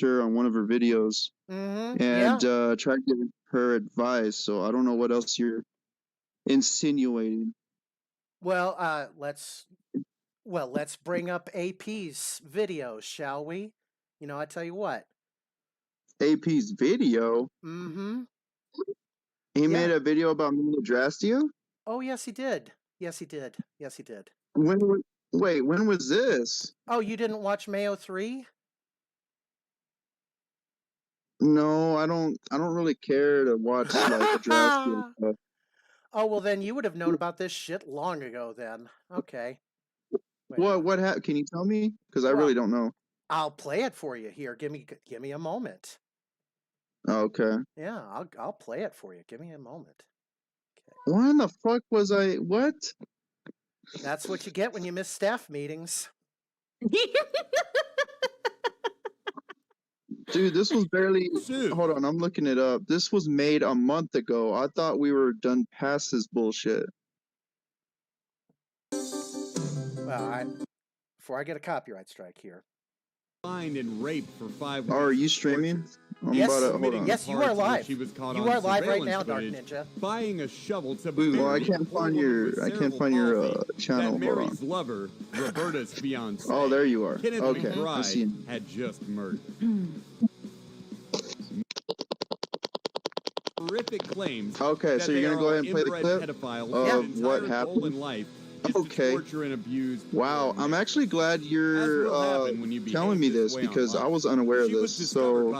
her on one of her videos and tried giving her advice. So I don't know what else you're insinuating. Well, let's bring up AP's videos, shall we? You know, I tell you what. AP's video? Mm-hmm. He made a video about me to dress you? Oh, yes, he did. Yes, he did. Yes, he did. Wait, when was this? Oh, you didn't watch Mayo 3? No, I don't really care to watch like Adrastia stuff. Oh, well then you would have known about this shit long ago then. Okay. What happened? Can you tell me? Because I really don't know. I'll play it for you here. Give me a moment. Okay. Yeah, I'll play it for you. Give me a moment. Okay. Why in the fuck was I what? That's what you get when you miss staff meetings. Dude, this was barely hold on, I'm looking it up. This was made a month ago. I thought we were done past this bullshit. Well, before I get a copyright strike here. Fined and raped for 5 weeks. Oh, are you streaming? Yes, you are live. You are live right now, DarkNinja. Buying a shovel to well, I can't find your channel. Mary's lover, Roberta's fiance. Oh, there you are. Kenneth okay, McBride had just murdered. Horrific claims. Okay, so you're gonna go ahead and play the clip of what happened in life. Okay. Torture and abuse. Wow, I'm actually glad you're telling me this because I was unaware of this. So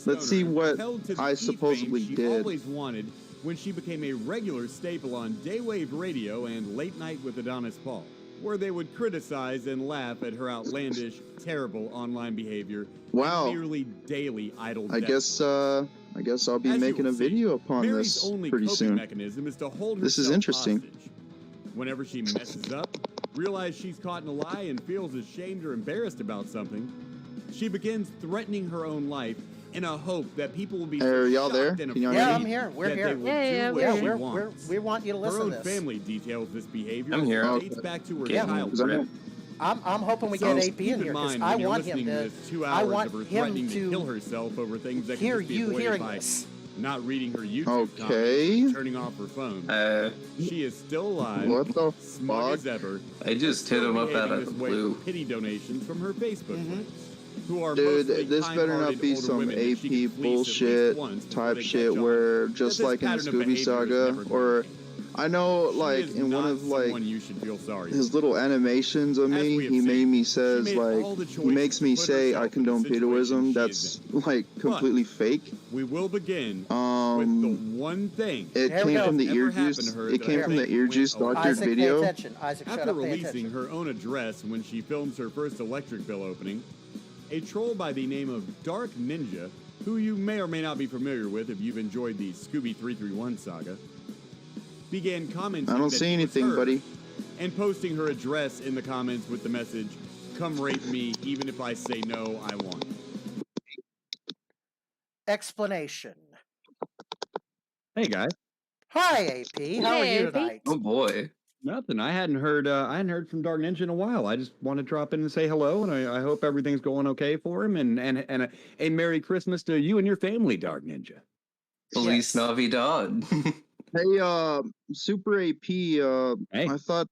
let's see what I supposedly did. Always wanted when she became a regular staple on Daywave Radio and Late Night with Adonis Paul, where they would criticize and laugh at her outlandish, terrible online behavior. Wow. Nearly daily idle. I guess I'll be making a video upon this pretty soon. Mechanism is to hold this is interesting. Hostage. Whenever she messes up, realizes she's caught in a lie and feels ashamed or embarrassed about something, she begins threatening her own life in a hope that people will be Are y'all there? Can y'all hear me? I'm here. We're here. We want you to listen to this. Her own family details this behavior. I'm here. Dates back to her childhood. I'm hoping we get AP in here because I want him to. I want him to kill herself over things that hear can just be you avoided hearing by this. Not reading her YouTube comments, turning off her phone. She is still alive. What the smug as ever. I just hit him up out of the blue. Pity donations from her Facebook friends, who are dude, this better not be some AP bullshit type shit where just like in the Scooby Saga or. I know, like, in one of, like, his little animations of me, he made me says, like, he makes me say I condone pedoism. That's, like, completely fake. We will begin with the one thing. It came from the ear juice. It came from the ear juice doctored video. After releasing her own address when she films her first electric bill opening, a troll by the name of DarkNinja, who you may or may not be familiar with if you've enjoyed the Scooby 331 saga, began commenting. I don't see anything, buddy. And posting her address in the comments with the message, "Come rape me, even if I say no, I won't." Explanation. Hey guys. Hi AP. How are you tonight? Oh boy. Nothing. I hadn't heard from DarkNinja in a while. I just want to drop in and say hello, and I hope everything's going okay for him. And a Merry Christmas to you and your family, DarkNinja. Feliz Navidad. Hey, Super AP, hey. I thought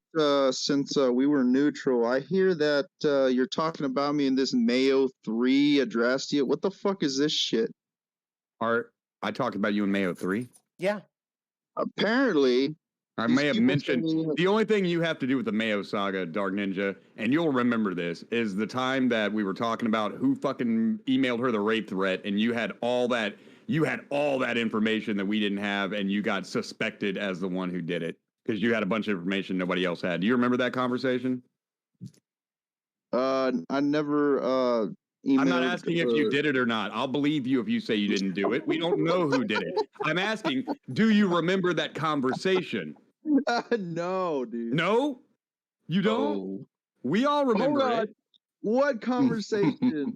since we were neutral, I hear that you're talking about me in this Mayo 3 Adrastia. What the fuck is this shit? I talked about you in Mayo 3? Yeah. Apparently. I may have mentioned, the only thing you have to do with the Mayo saga, DarkNinja, and you'll remember this, is the time that we were talking about who fucking emailed her the rape threat, and you had all that information that we didn't have, and you got suspected as the one who did it because you had a bunch of information nobody else had. Do you remember that conversation? I never I'm not asking if you did it or not. I'll believe you if you say you didn't do it. We don't know who did it. I'm asking, do you remember that conversation? No, dude. No? You don't? Oh. We all remember it. What conversation?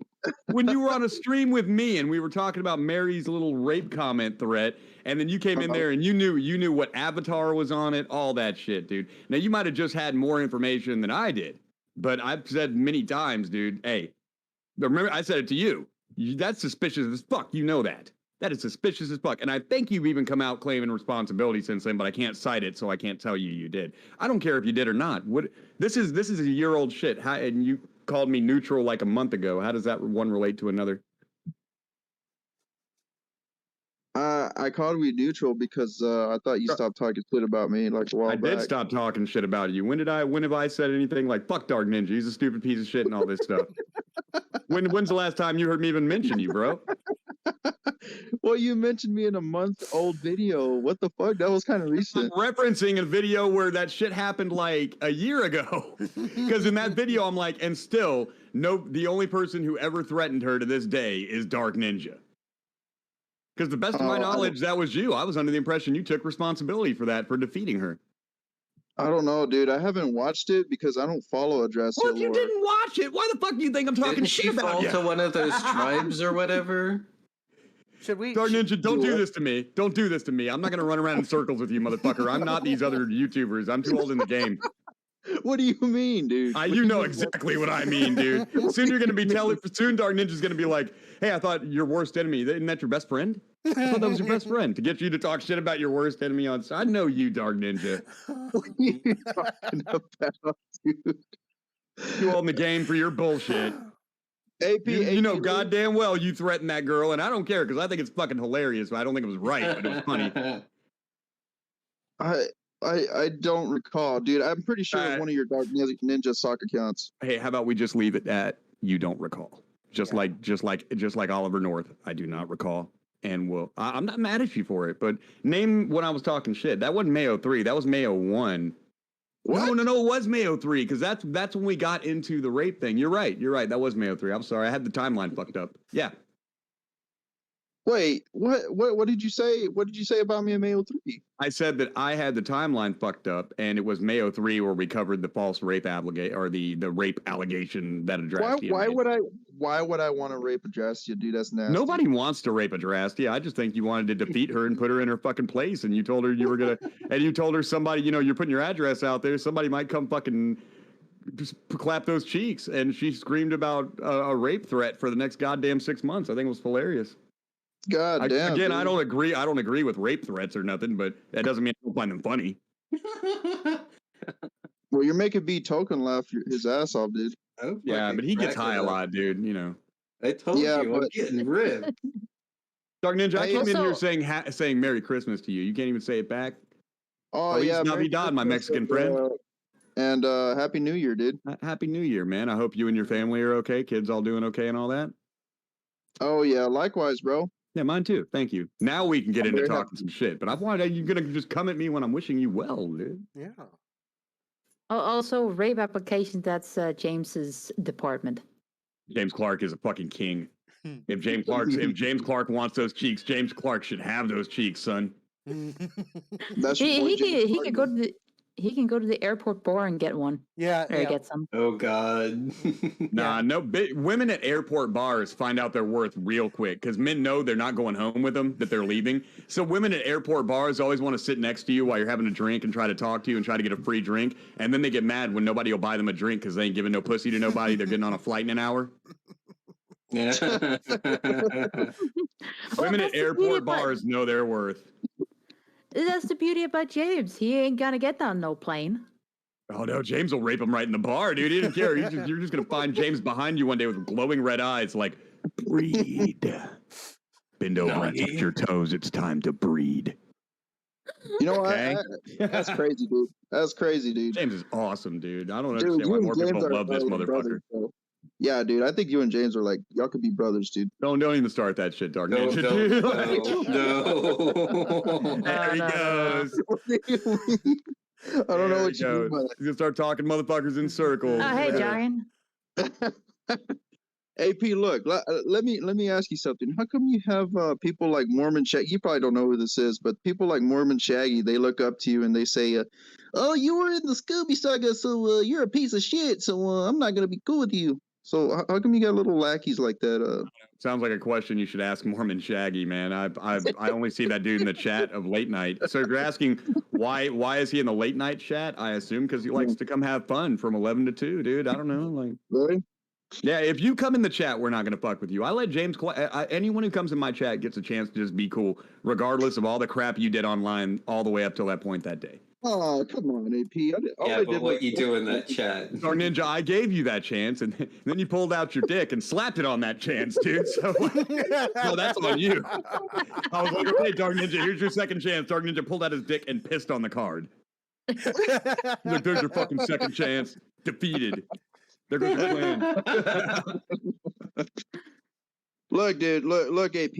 When you were on a stream with me and we were talking about Mary's little rape comment threat, and then you came in there and you knew what avatar was on it, all that shit, dude. Now you might have just had more information than I did, but I've said many times, dude, hey, remember I said it to you. That's suspicious as fuck. You know that. That is suspicious as fuck. And I think you've even come out claiming responsibility since then, but I can't cite it, so I can't tell you did. I don't care if you did or not. This is a year-old shit. And you called me neutral like a month ago. How does that one relate to another? I called you neutral because I thought you stopped talking shit about me like a while back. I did stop talking shit about you. When have I said anything like fuck DarkNinja? He's a stupid piece of shit and all this stuff. When's the last time you heard me even mention you, bro? Well, you mentioned me in a month-old video. What the fuck? That was kind of recent. I'm referencing a video where that shit happened like a year ago. Because in that video, I'm like, and still, the only person who ever threatened her to this day is DarkNinja. Because the best of my knowledge, that was you. I was under the impression you took responsibility for that, for defeating her. I don't know, dude. I haven't watched it because I don't follow Address. Well, if you didn't watch it, why the fuck do you think I'm talking shit about you? Didn't she fall to one of those tribes or whatever? Should we? DarkNinja, don't do this to me. Don't do this to me. I'm not going to run around in circles with you, motherfucker. I'm not these other YouTubers. I'm too old in the game. What do you mean, dude? You know exactly what I mean, dude. Soon you're going to be soon DarkNinja's going to be like, hey, I thought your worst enemy, isn't that your best friend? I thought that was your best friend, to get you to talk shit about your worst enemy on. I know you, DarkNinja. What are you talking about, dude? You all in the game for your bullshit. You know goddamn well you threatened that girl, and I don't care because I think it's fucking hilarious. But I don't think it was right, but it was funny. I don't recall, dude. I'm pretty sure it was one of your DarkNinja sock accounts. Hey, how about we just leave it at you don't recall? Just like Oliver North, I do not recall. And I'm not mad at you for it, but name when I was talking shit. That wasn't Mayo 3. That was Mayo 1. What? No, it was Mayo 3 because that's when we got into the rape thing. You're right. That was Mayo 3. I'm sorry. I had the timeline fucked up. Yeah. Wait, what did you say? What did you say about me in Mayo 3? I said that I had the timeline fucked up, and it was Mayo 3 where we covered the false rape allegation or the rape allegation that Adrastia made. Why would I want to rape Adrastia, dude? That's nasty. Nobody wants to rape Adrastia. I just think you wanted to defeat her and put her in her fucking place, and you told her you were gonna, and you told her somebody, you're putting your address out there, somebody might come fucking just clap those cheeks, and she screamed about a rape threat for the next goddamn 6 months. I think it was hilarious. God damn. Again, dude. I don't agree with rape threats or nothing, but that doesn't mean I don't find them funny. Well, you're making B Token laugh his ass off, dude. Yeah, but he gets high a lot, dude. I told you, I'm getting ripped. DarkNinja, I came in here saying Merry Christmas to you. You can't even say it back. Oh yeah, Navidad, my Mexican friend. And Happy New Year, dude. Happy New Year, man. I hope you and your family are okay. Kids all doing okay and all that. Oh yeah, likewise, bro. Yeah, mine too. Thank you. Now we can get into talking some shit. But you're gonna just come at me when I'm wishing you well, dude. Yeah. Also, rape applications, that's James's department. James Clark is a fucking king. If James Clark wants those cheeks, James Clark should have those cheeks, son. That's He can go to the airport bar and get one. Yeah. Get some. Oh God. Women at airport bars find out their worth real quick because men know they're not going home with them, that they're leaving. So women at airport bars always want to sit next to you while you're having a drink and try to talk to you and try to get a free drink. And then they get mad when nobody will buy them a drink because they ain't giving no pussy to nobody. They're getting on a flight in an hour. Yeah. Women at airport bars know their worth. That's the beauty about James. He ain't gonna get on no plane. Oh no, James will rape him right in the bar, dude. He didn't care. You're just gonna find James behind you one day with glowing red eyes, like, breed. Bend over and touch your toes. It's time to breed. You know what? That's crazy, dude. That's crazy, dude. James is awesome, dude. I don't understand why more people love this motherfucker. Brothers, yeah, dude. I think you and James are like, y'all could be brothers, dude. Don't even start that shit, DarkNinja. No. There he goes. I don't know what you mean by that. He's gonna start talking motherfuckers in circles. Oh, hey, Giant. AP, look, let me ask you something. How come you have people like Mormon Shaggy? You probably don't know who this is, but people like Mormon Shaggy, they look up to you and they say, "Oh, you were in the Scooby Saga, so you're a piece of shit. So I'm not gonna be cool with you." So how come you got little lackeys like that? Sounds like a question you should ask Mormon Shaggy, man. I only see that dude in the chat of late night. So if you're asking why is he in the late night chat, I assume because he likes to come have fun from 11 to 2, dude. I don't know, like. Really? Yeah, if you come in the chat, we're not going to fuck with you. I let James, anyone who comes in my chat gets a chance to just be cool, regardless of all the crap you did online all the way up till that point that day. Oh, come on, AP. But what you do in that chat. DarkNinja, I gave you that chance, and then you pulled out your dick and slapped it on that chance, dude. So, no, that's on you. I was like, okay, DarkNinja, here's your second chance. DarkNinja pulled out his dick and pissed on the card. He's like, there's your fucking second chance. Defeated. There goes your plan. Look, dude. Look, AP.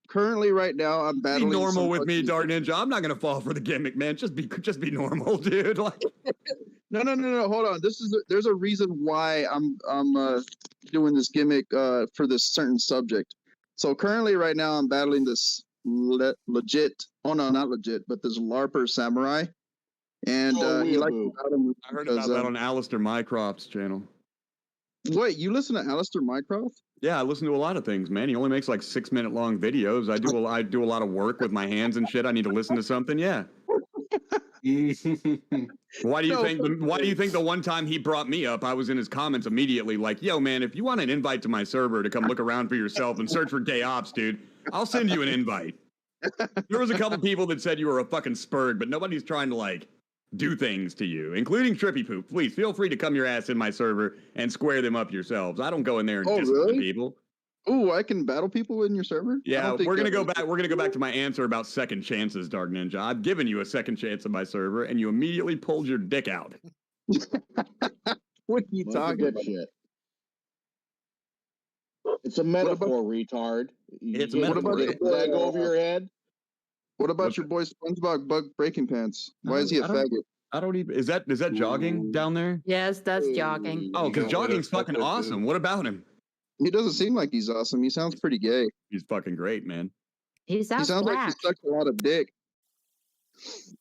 Currently, right now, I'm battling. Be normal with me, DarkNinja. I'm not gonna fall for the gimmick, man. Just be normal, dude. Like, no. Hold on. There's a reason why I'm doing this gimmick for this certain subject. So currently, right now, I'm battling this legit. Oh no, not legit, but this LARPer samurai, and he likes to battle me. I heard about that on Alistair Mycroft's channel. Wait, you listen to Alistair Mycroft? Yeah, I listen to a lot of things, man. He only makes like 6-minute long videos. I do a lot of work with my hands and shit. I need to listen to something. Yeah. Why do you think the one time he brought me up, I was in his comments immediately like, yo, man, if you want an invite to my server to come look around for yourself and search for gay ops, dude, I'll send you an invite. There was a couple people that said you were a fucking spurg, but nobody's trying to like do things to you, including Trippy Poop. Please feel free to come your ass in my server and square them up yourselves. I don't go in there and discipline people. Oh, I can battle people in your server? Yeah, we're gonna go back. We're gonna go back to my answer about second chances, DarkNinja. I've given you a second chance in my server, and you immediately pulled your dick out. What are you talking about? Shit. It's a metaphor, retard. It's a metaphor. Did that go over your head? What about your boy SpongeBob Bug Breaking Pants? Why is he a faggot? I don't even. Is that jogging down there? Yes, that's jogging. Oh, because jogging's fucking awesome. What about him? He doesn't seem like he's awesome. He sounds pretty gay. He's fucking great, man. He sounds like black. he sucks a lot of dick.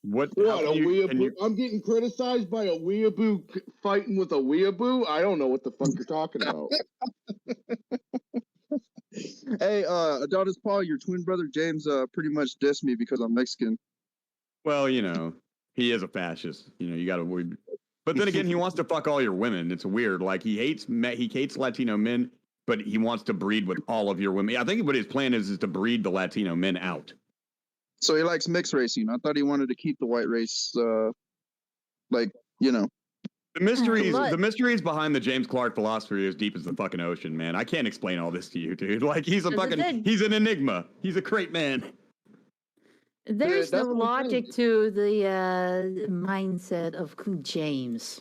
What a weeaboo? I'm getting criticized by a weeaboo fighting with a weeaboo? I don't know what the fuck you're talking about. Hey, Adonis Paul, your twin brother James pretty much dissed me because I'm Mexican. Well, you know, he is a fascist. You know, you got to. But then again, he wants to fuck all your women. It's weird. Like he hates Latino men, but he wants to breed with all of your women. I think what his plan is to breed the Latino men out. So he likes mixed racing. I thought he wanted to keep the white race, like, you know. The mysteries behind the James Clark philosophy are as deep as the fucking ocean, man. I can't explain all this to you, dude. Like he's an enigma. He's a great man. There's no logic to the mindset of James.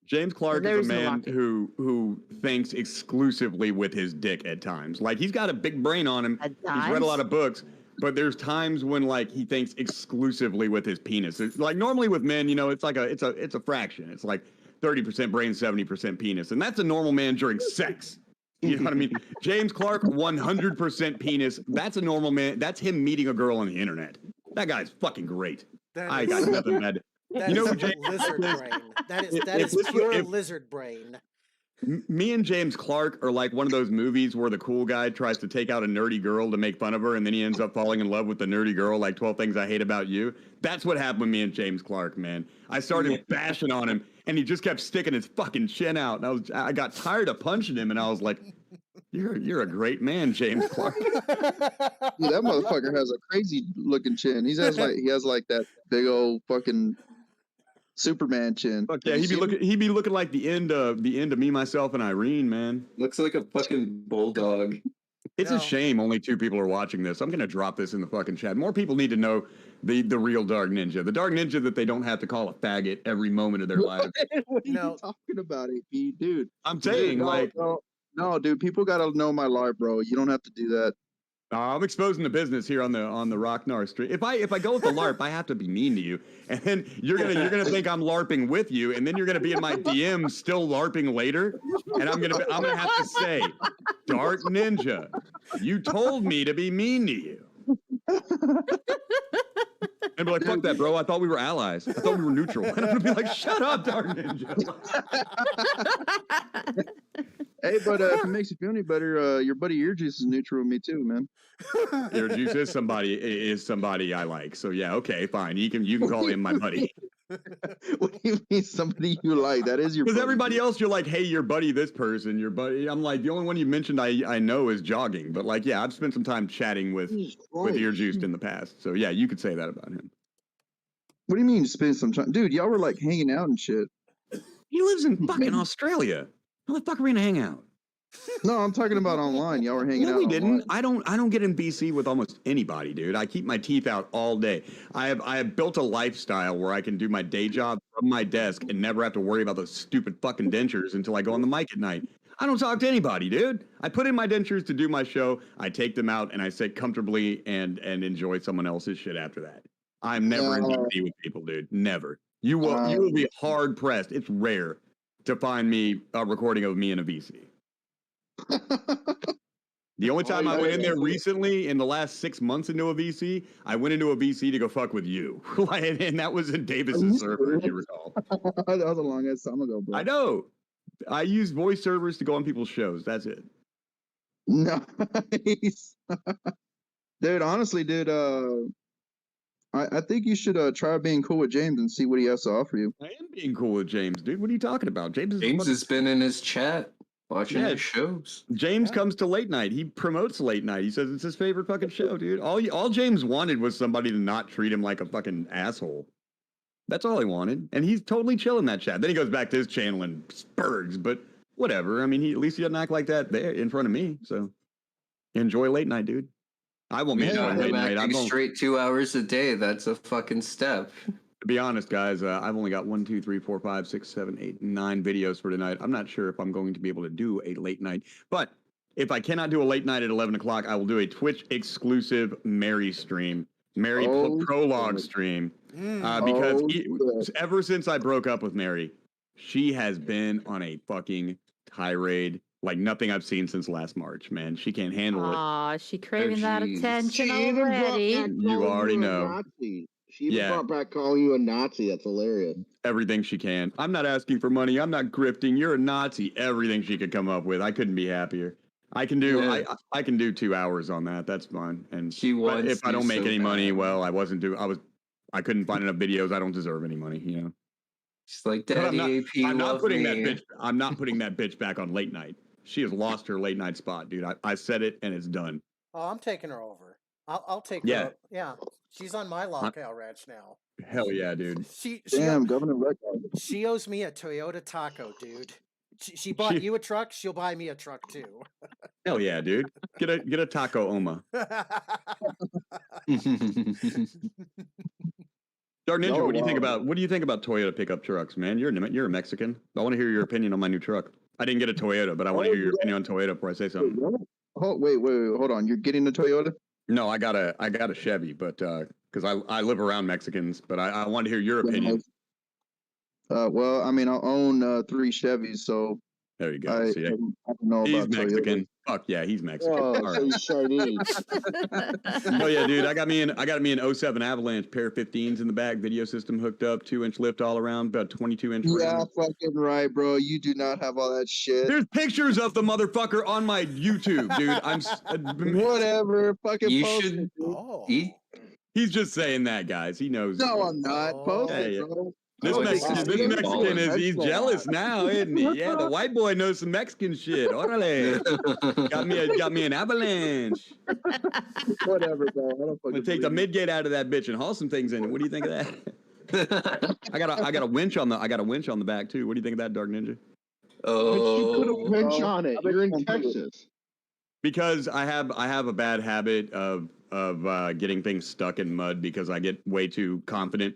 James Clark is a man who thinks exclusively with his dick at times. Like he's got a big brain on him. He's read a lot of books, but there's times when like he thinks exclusively with his penis. It's like normally with men, you know, it's like it's a fraction. It's like 30% brain, 70% penis, and that's a normal man during sex. You know what I mean? James Clark, 100% penis. That's a normal man. That's him meeting a girl on the internet. That guy's fucking great. I got nothing bad. You know, lizard brain. That is pure lizard brain. Me and James Clark are like one of those movies where the cool guy tries to take out a nerdy girl to make fun of her, and then he ends up falling in love with the nerdy girl, like 12 Things I Hate About You. That's what happened with me and James Clark, man. I started bashing on him, and he just kept sticking his fucking chin out, and I got tired of punching him, and I was like, "You're a great man, James Clark." Dude, that motherfucker has a crazy looking chin. He has like that big old fucking Superman chin. Fuck yeah, he'd be looking like the end of Me, Myself, and Irene, man. Looks like a fucking bulldog. It's a shame only 2 people are watching this. I'm gonna drop this in the fucking chat. More people need to know the real DarkNinja, the DarkNinja that they don't have to call a faggot every moment of their life. What are you talking about, AP, dude? I'm saying, no, dude, people gotta know my life, bro. You don't have to do that. I'm exposing the business here on the Rocknar street. If I go with the LARP, I have to be mean to you, and then you're gonna think I'm LARPing with you, and then you're gonna be in my DMs still LARPing later, and I'm gonna have to say, DarkNinja, you told me to be mean to you. And be like, fuck that, bro. I thought we were allies. I thought we were neutral. And I'm gonna be like, shut up, DarkNinja. Hey, but if it makes you feel any better, your buddy Earjuice is neutral with me too, man. Earjuice is somebody I like. So yeah, okay, fine. You can call him my buddy. What do you mean somebody you like? That is your Because buddy, everybody dude. else, you're like, hey, your buddy, this person, your buddy. I'm like, the only one you mentioned I know is jogging. But like, yeah, I've spent some time chatting with Ear Juiced in the past. So yeah, you could say that about him. What do you mean spend some time? Dude, y'all were like hanging out and shit. He lives in fucking Australia. How the fuck are we gonna hang out? No, I'm talking about online. Y'all were hanging out. No, we didn't. Online. I don't get in BC with almost anybody, dude. I keep my teeth out all day. I have built a lifestyle where I can do my day job from my desk and never have to worry about those stupid fucking dentures until I go on the mic at night. I don't talk to anybody, dude. I put in my dentures to do my show. I take them out and I sit comfortably and enjoy someone else's shit after that. I'm never in BC with people, dude. Never. You will be hard pressed. It's rare to find me a recording of me in a VC. The only time I went in there recently, in the last 6 months into a VC, I went into a VC to go fuck with you. And that was in Davis's server, if you recall. That was a long ass time ago, bro. I know. I use voice servers to go on people's shows. That's it. Nice. Dude, honestly, dude, I think you should try being cool with James and see what he has to offer you. I am being cool with James, dude. What are you talking about? James has been in his chat watching his shows. James comes to late night. He promotes late night. He says it's his favorite fucking show, dude. All James wanted was somebody to not treat him like a fucking asshole. That's all he wanted. And he's totally chill in that chat. Then he goes back to his channel and spurgs, but whatever. I mean, at least he doesn't act like that there in front of me. So enjoy late night, dude. I won't be enjoying late night. I'm straight 2 hours a day. That's a fucking step. To be honest, guys, I've only got 1, 2, 3, 4, 5, 6, 7, 8, 9 videos for tonight. I'm not sure if I'm going to be able to do a late night, but if I cannot do a late night at 11 o'clock, I will do a Twitch exclusive Mary stream, Mary prologue stream, because ever since I broke up with Mary, she has been on a fucking tirade like nothing I've seen since last March, man. She can't handle it. Aw, she craving that attention already. You already know. She even brought back calling you a Nazi. That's hilarious. Everything she can. I'm not asking for money. I'm not grifting. You're a Nazi. Everything she could come up with. I couldn't be happier. I can do I can do 2 hours on that. That's fine. And if I don't make any money, well, I couldn't find enough videos. I don't deserve any money, you know. She's like, Daddy AP, I'm not putting that bitch. I'm not putting that bitch back on late night. She has lost her late night spot, dude. I said it and it's done. Oh, I'm taking her over. I'll take her. Yeah. Up. Yeah. She's on my LolCow ranch now. Hell yeah, dude. Damn, Governor Rocknar. She owes me a Toyota Taco, dude. She bought you a truck. She'll buy me a truck too. Hell yeah, dude. Get a taco Oma. DarkNinja, what do you think about Toyota pickup trucks, man? You're a Mexican. I want to hear your opinion on my new truck. I didn't get a Toyota, but I want to hear your opinion on Toyota before I say something. Wait, hold on. You're getting a Toyota? No, I got a Chevy, but because I live around Mexicans, but I want to hear your opinion. Well, I mean, I own 3 Chevys, so there you go. I don't know he's about Mexican. Toyota. Fuck yeah, he's Mexican. Oh, All right. so he's Chinese. Oh yeah, dude. I got me an 07 Avalanche, pair of 15s in the back, video system hooked up, 2-inch lift all around, about 22-inch. Yeah, fucking right, bro. You do not have all that shit. There's pictures of the motherfucker on my YouTube, dude. I'm whatever. Fucking you post should it, dude. eat. He's just saying that, guys. He knows. No, I'm not. Post Hey, it, bro. This Mexican he's jealous now, isn't he? Yeah, the white boy knows some Mexican shit. Orale. Got me an Avalanche. Whatever, bro. I'm gonna take the midgate out of that bitch and haul some things in it. What do you think of that? I got a winch on the back too. What do you think of that, DarkNinja? Oh, you put a winch on it. You're in Texas. Because I have a bad habit of getting things stuck in mud because I get way too confident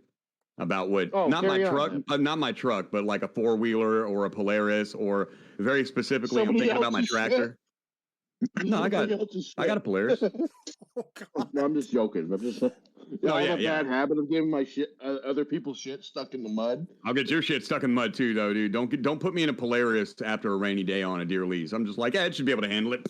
about what not my truck, but like a 4-wheeler or a Polaris, or very specifically I'm thinking about my tractor. No, I got a Polaris. No, I'm just joking. I have a bad habit of getting my shit, other people's shit stuck in the mud. I'll get your shit stuck in the mud too, though, dude. Don't put me in a Polaris after a rainy day on a deer lease. I'm just like, yeah, it should be able to handle it.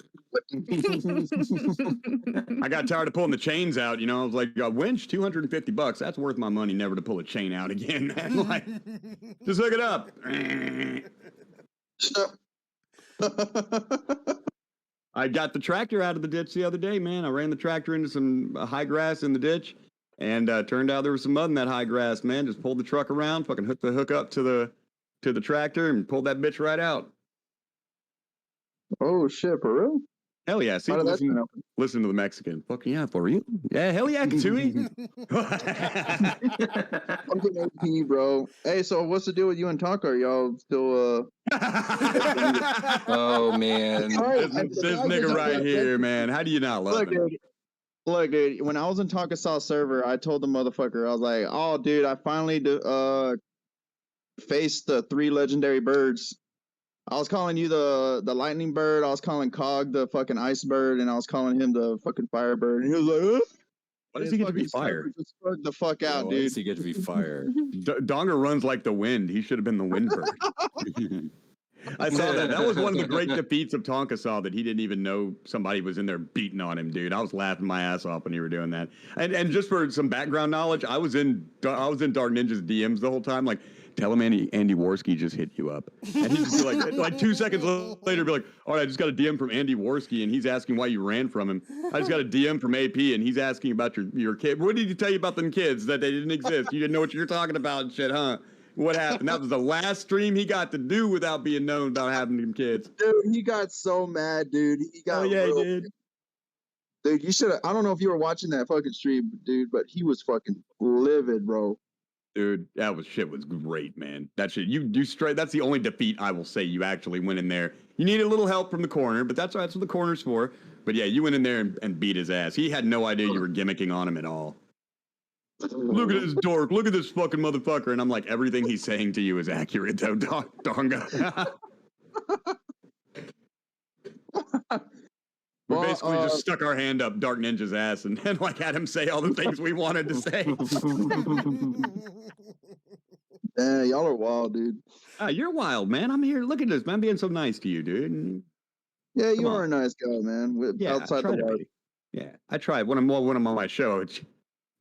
I got tired of pulling the chains out. You know, I was like, a winch, $250. That's worth my money never to pull a chain out again, man. Like, just hook it up. I got the tractor out of the ditch the other day, man. I ran the tractor into some high grass in the ditch. And turned out there was some mud in that high grass, man. Just pulled the truck around, fucking hooked the hook up to the tractor, and pulled that bitch right out. Oh shit, for real? Hell yeah! See, listen to the Mexican. Fuck yeah, for real? Yeah, hell yeah, Katui. I'm getting AP, bro. Hey, so what's the deal with you and Tonka? Are y'all still Oh man, this nigga right here, man. How do you not love him? Look, dude, when I was in Tonka server, I told the motherfucker, I was like, oh, dude, I finally faced the 3 legendary birds. I was calling you the lightning bird, I was calling Cog the fucking ice bird, and I was calling him the fucking fire bird. And he was like, huh? Why does he get to be fire? Just the fuck out, dude. Why does he get to be fire? Donga runs like the wind. He should have been the wind bird. I saw that. That was one of the great defeats of Tonka Saw, that he didn't even know somebody was in there beating on him, dude. I was laughing my ass off when you were doing that. And just for some background knowledge, I was in DarkNinja's DMs the whole time, like, tell him Andy Worski just hit you up. And he'd just be like 2 seconds later, be like, all right, I just got a DM from Andy Worski, and he's asking why you ran from him. I just got a DM from AP, and he's asking about your kid. What did he tell you about them kids, that they didn't exist? You didn't know what you're talking about and shit, huh? What happened? That was the last stream he got to do without being known about having them kids. Dude, he got so mad, dude. He got he did. Dude, you should have. I don't know if you were watching that fucking stream, dude, but he was fucking livid, bro. Dude, shit was great, man. That shit, you straight. That's the only defeat I will say you actually went in there. You need a little help from the corner, but that's what the corner's for. But yeah, you went in there and beat his ass. He had no idea you were gimmicking on him at all. Look at this dork. Look at this fucking motherfucker. And I'm like, everything he's saying to you is accurate, though, Donga. We basically just stuck our hand up DarkNinja's ass and like had him say all the things we wanted to say. Yeah, y'all are wild, dude. You're wild, man. I'm here. Look at this, man. I'm being so nice to you, dude. Yeah, you are a nice guy, man. Outside the world. Yeah, I tried. When I'm on my show,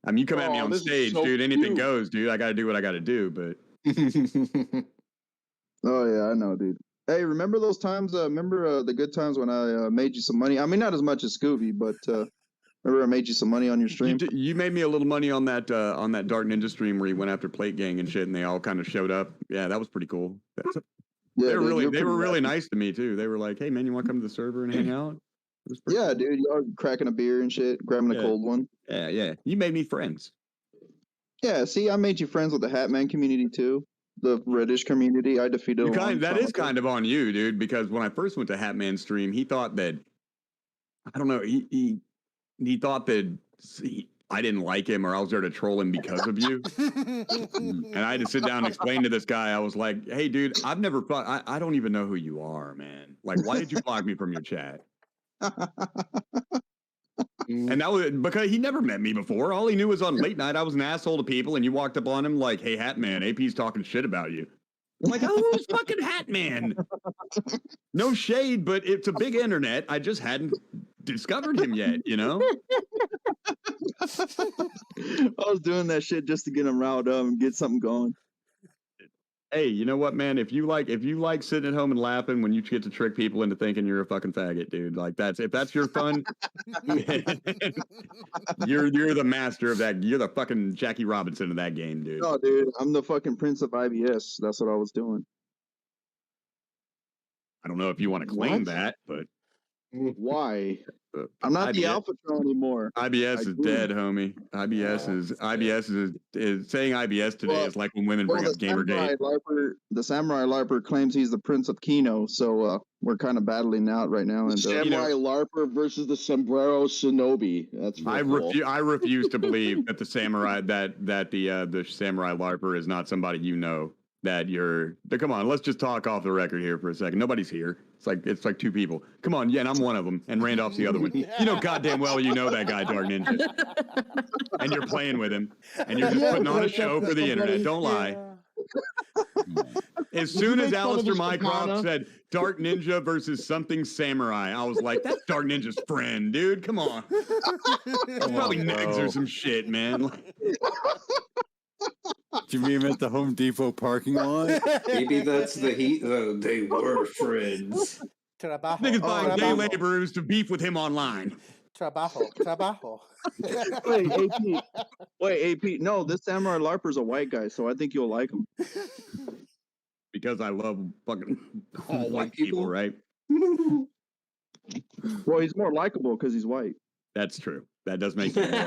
I mean, you come at me on stage, so dude. Anything goes, dude. I got to do what I got to do, but. Oh yeah, I know, dude. Hey, remember those times? Remember the good times when I made you some money? I mean, not as much as Scooby, but remember I made you some money on your stream? You made me a little money on that DarkNinja stream where you went after Plate Gang and shit, and they all kind of showed up. Yeah, that was pretty cool. Yeah, they were really nice to me too. They were like, "Hey, man, you want to come to the server and hang out?" Yeah, cool. Dude, y'all cracking a beer and shit, grabbing a cold one. Yeah. You made me friends. Yeah, see, I made you friends with the Hatman community too. The British community, I defeated. That is kind of on you, dude. Because when I first went to Hatman's stream, he thought that I don't know. He thought that I didn't like him, or I was there to troll him because of you. And I had to sit down and explain to this guy. I was like, "Hey, dude, I've never. I don't even know who you are, man. Like, why did you block me from your chat?" And that was because he never met me before. All he knew was on late night I was an asshole to people, and you walked up on him like, "Hey, Hatman, AP's talking shit about you." I'm like, "Oh, who's fucking Hatman?" No shade, but it's a big internet. I just hadn't discovered him yet, you know? I was doing that shit just to get him riled up and get something going. Hey, you know what, man? If you like sitting at home and laughing when you get to trick people into thinking you're a fucking faggot, dude, like if that's your fun, you're the master of that. You're the fucking Jackie Robinson of that game, dude. No, dude, I'm the fucking Prince of IBS. That's what I was doing. I don't know if you want to claim that, but why? I'm not the Alpha Troll anymore. IBS is dead, homie. IBS is saying IBS today is like when women bring up Gamergate. The Samurai LARPer claims he's the Prince of Kino, so we're kind of battling out right now. And Samurai LARPer versus the Sombrero Shinobi. That's I refuse to believe that the Samurai the Samurai LARPer is not somebody you know. That come on, let's just talk off the record here for a second. Nobody's here. It's like 2 people. Come on, yeah, and I'm one of them, and Randolph's the other one. You know goddamn well you know that guy, DarkNinja. And you're playing with him, and you're just putting on a show for the internet. Don't lie. As soon as Alistair Mycroft said DarkNinja versus something samurai, I was like, that's DarkNinja's friend, dude. Come on. It's probably Negs or some shit, man. Do you mean at the Home Depot parking lot? Maybe that's the heat, though. They were friends. Niggas buying day laborers to beef with him online. Trabajo. Wait, AP. No, this Samurai Larper's a white guy, so I think you'll like him. Because I love fucking all white people, right? Well, he's more likable because he's white. That's true. That does make it more.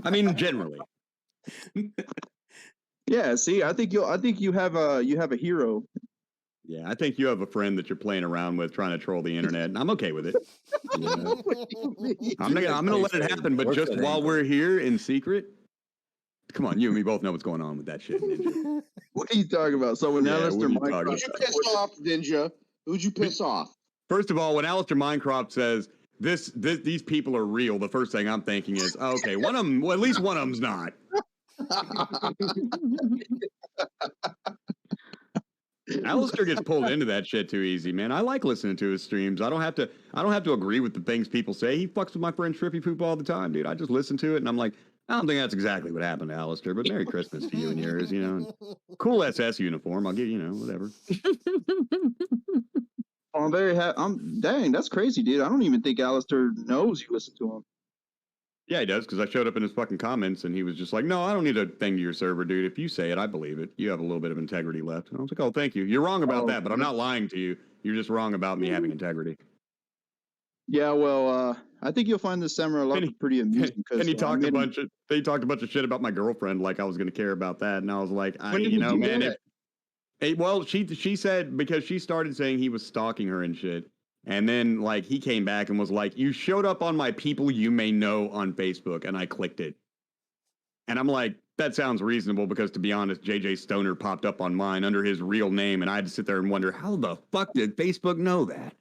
I mean, generally. Yeah. See, I think you have a hero. Yeah, I think you have a friend that you're playing around with, trying to troll the internet, and I'm okay with it. You know? I'm gonna let it happen, but just while we're here in secret. Come on, you and me both know what's going on with that shit, Ninja. What are you talking about? So when Alistair Minecraft, who'd you piss off, Ninja? Who'd you piss off? First of all, when Alistair Minecraft says these people are real, the first thing I'm thinking is, oh, okay, one of them, well, at least one of them's not. Alistair gets pulled into that shit too easy, man. I like listening to his streams. I don't have to agree with the things people say. He fucks with my friend Trippy Poop all the time, dude. I just listen to it and I'm like, I don't think that's exactly what happened to Alistair, but Merry Christmas to you and yours, you know. Cool SS uniform. I'll give you, whatever. I'm very happy. Dang, that's crazy, dude. I don't even think Alistair knows you listen to him. Yeah, he does, because I showed up in his fucking comments and he was just like, no, I don't need a thing to your server, dude. If you say it, I believe it. You have a little bit of integrity left. And I was like, oh, thank you. You're wrong about that, but I'm not lying to you. You're just wrong about me having integrity. Yeah, well, I think you'll find this Samurai Larper pretty amusing. And he talked a bunch of shit about my girlfriend, like I was going to care about that. And I was like, man, well, she said, because she started saying he was stalking her and shit. And then, like, he came back and was like, you showed up on my people you may know on Facebook, and I clicked it. And I'm like, that sounds reasonable, because, to be honest, JJ Stoner popped up on mine under his real name, and I had to sit there and wonder, how the fuck did Facebook know that?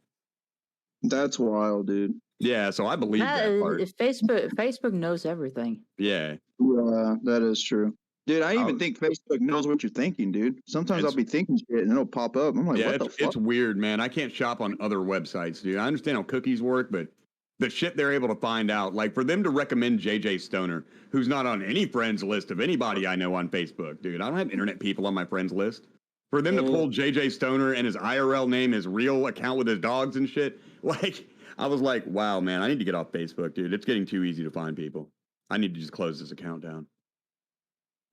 That's wild, dude. Yeah, so I believe that part. Facebook knows everything. Yeah. Yeah, that is true. Dude, I even think Facebook knows what you're thinking, dude. Sometimes I'll be thinking shit and it'll pop up. I'm like, what the fuck? It's weird, man. I can't shop on other websites, dude. I understand how cookies work, but the shit they're able to find out, like for them to recommend JJ Stoner, who's not on any friends list of anybody I know on Facebook, dude. I don't have internet people on my friends list. For them to pull JJ Stoner and his IRL name, his real account with his dogs and shit, like, I was like, wow, man, I need to get off Facebook, dude. It's getting too easy to find people. I need to just close this account down.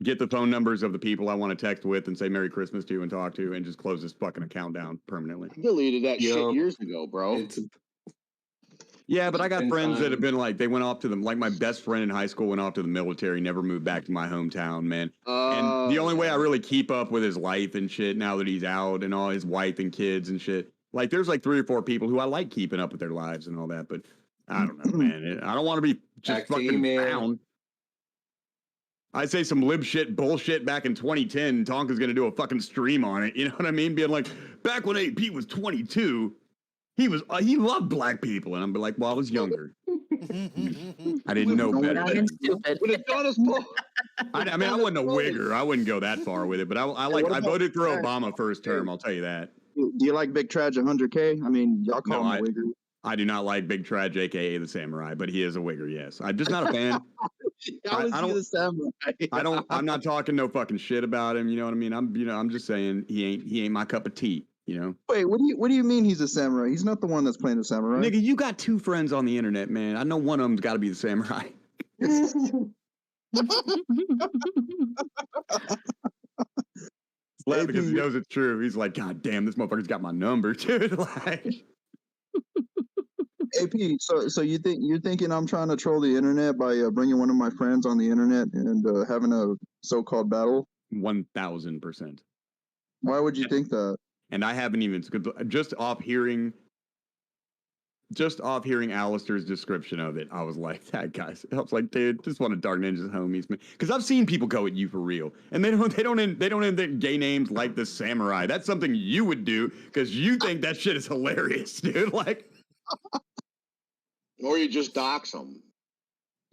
Get the phone numbers of the people I want to text with and say Merry Christmas to and talk to, and just close this fucking account down permanently. I deleted that shit years ago, bro. Yeah, but I got friends that have been like, they went off to them. Like my best friend in high school went off to the military, never moved back to my hometown, man. And the only way I really keep up with his life and shit now that he's out, and all his wife and kids and shit, like there's like 3 or 4 people who I like keeping up with their lives and all that, but I don't know, man. I don't want to be just fucking found. I'd say some lib shit bullshit back in 2010. Tonka's going to do a fucking stream on it. You know what I mean? Being like, back when AP was 22, he loved black people. And I'm like, well, I was younger. I didn't know better. I'm stupid. I mean, I wasn't a wigger. I wouldn't go that far with it. But I voted for Obama first term. I'll tell you that. Do you like Big Traj 100K? I mean, y'all call him a wigger. I do not like Big Traj, aka the Samurai, but he is a wigger. Yes, I'm just not a fan. I'm not talking no fucking shit about him. You know what I mean? I'm just saying he ain't my cup of tea. You know. Wait, what do you mean he's a samurai? He's not the one that's playing the samurai. Nigga, you got 2 friends on the internet, man. I know one of them's got to be the samurai. Laugh because he knows it's true. He's like, God damn, this motherfucker's got my number, dude. Like. AP, so you're thinking I'm trying to troll the internet by bringing one of my friends on the internet and having a so-called battle? 1000%. Why would you think that? And I haven't even just off hearing Alistair's description of it, I was like, that guy's. I was like, dude, just one of DarkNinja's homies, man. Because I've seen people go at you for real, and they don't end their gay names like the Samurai. That's something you would do because you think that shit is hilarious, dude. Like. Or you just dox them.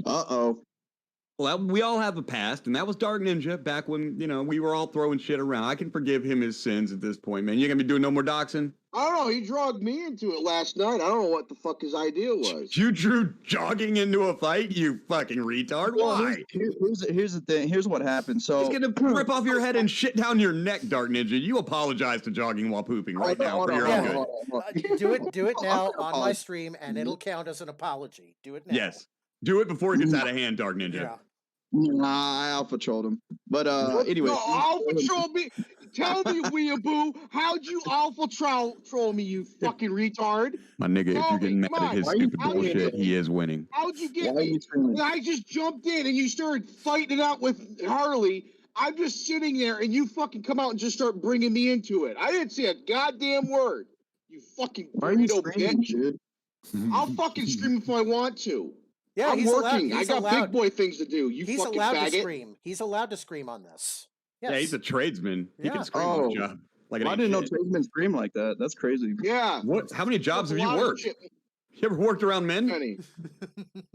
Uh-oh. Well, we all have a past, and that was DarkNinja back when, you know, we were all throwing shit around. I can forgive him his sins at this point, man. You gonna be doing no more doxing? I don't know. He dragged me into it last night. I don't know what the fuck his idea was. You drew jogging into a fight, you fucking retard. Why? Here's the thing. Here's what happened. So He's gonna rip off your head and shit down your neck, DarkNinja. You apologize to jogging while pooping right now for your own good. Do it now on my stream, and it'll count as an apology. Do it now. Yes. Do it before it gets out of hand, DarkNinja. Yeah. Nah, I alpha trolled him. But anyway. No, alpha troll me. Tell me, weeaboo, how'd you alpha troll me, you fucking retard? My nigga, if you're getting mad at his stupid bullshit, he is winning. How'd you get me? I just jumped in and you started fighting it out with Harley. I'm just sitting there and you fucking come out and just start bringing me into it. I didn't say a goddamn word. You fucking burrito bitch. Dude? I'll fucking scream if I want to. Yeah, I'm working. I got big boy things to do. You he's fucking allowed faggot. to scream. He's allowed to scream on this. Yes. Yeah, he's a tradesman. He can scream on a job. Like I didn't know tradesmen scream like that. That's crazy. Yeah. What? How many jobs have you worked? You ever worked around men?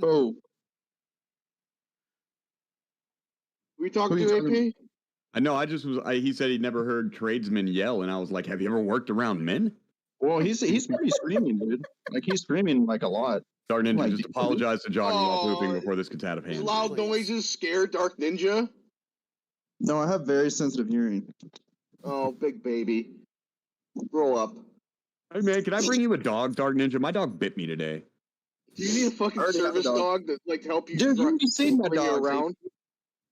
Oh. We talking to AP? I know. I just was. He said he'd never heard tradesmen yell, and I was like, "Have you ever worked around men?" Well, he's pretty screaming, dude. Like he's screaming like a lot. DarkNinja, Like, just apologize to jogging while pooping before this gets out of hand. Loud noises scare DarkNinja. No, I have very sensitive hearing. Oh, big baby. Grow up. Hey man, can I bring you a dog, DarkNinja? My dog bit me today. Do you need a fucking service dog that like help you? Dude, you already seen my dog around.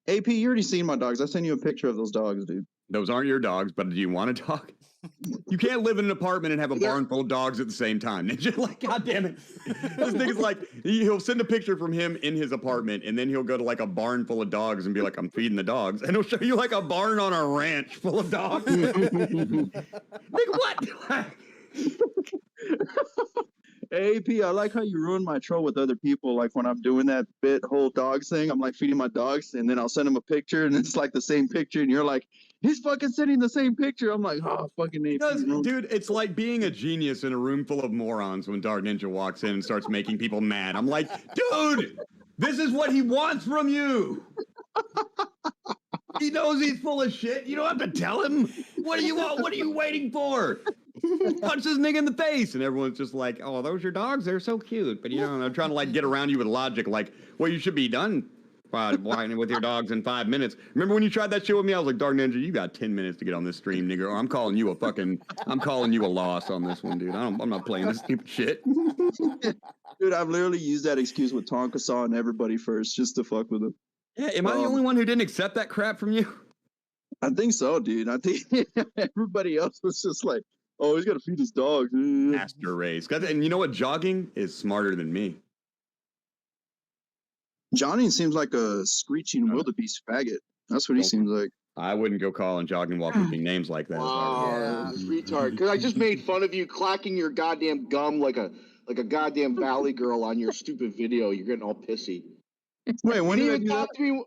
AP, you already seen my dogs. I sent you a picture of those dogs, dude. Those aren't your dogs, but do you want a dog? You can't live in an apartment and have a barn full of dogs at the same time. Ninja, like, God damn it. This nigga's like, he'll send a picture from him in his apartment, and then he'll go to like a barn full of dogs and be like, I'm feeding the dogs. And he'll show you like a barn on a ranch full of dogs. Nigga, what? Hey, AP, I like how you ruin my troll with other people. Like when I'm doing that whole dogs thing, I'm like feeding my dogs, and then I'll send them a picture, and it's like the same picture, and you're like, he's fucking sending the same picture. I'm like, oh, fucking AP. Dude, it's like being a genius in a room full of morons when DarkNinja walks in and starts making people mad. I'm like, dude, this is what he wants from you. He knows he's full of shit. You don't have to tell him. What do you want? What are you waiting for? Punch this nigga in the face. And everyone's just like, oh, those your dogs? They're so cute. But, you know, they're trying to, like, get around you with logic. Like, well, you should be done with your dogs in 5 minutes. Remember when you tried that shit with me? I was like, DarkNinja, you got 10 minutes to get on this stream, nigga. Or I'm calling you a loss on this one, dude. I'm not playing this stupid shit. Dude, I've literally used that excuse with Tonka Saw and everybody first just to fuck with him. Yeah, am I the only one who didn't accept that crap from you? I think so, dude. I think everybody else was just like, oh, he's got to feed his dogs. Master race. And you know what? Jogging is smarter than me. Johnny seems like a screeching wildebeest faggot. That's what he seems like. I wouldn't go calling jogging while pooping names like that. Wow, this retard. Because I just made fun of you clacking your goddamn gum like a goddamn valley girl on your stupid video. You're getting all pissy. Wait, when did I do that? Talk to me.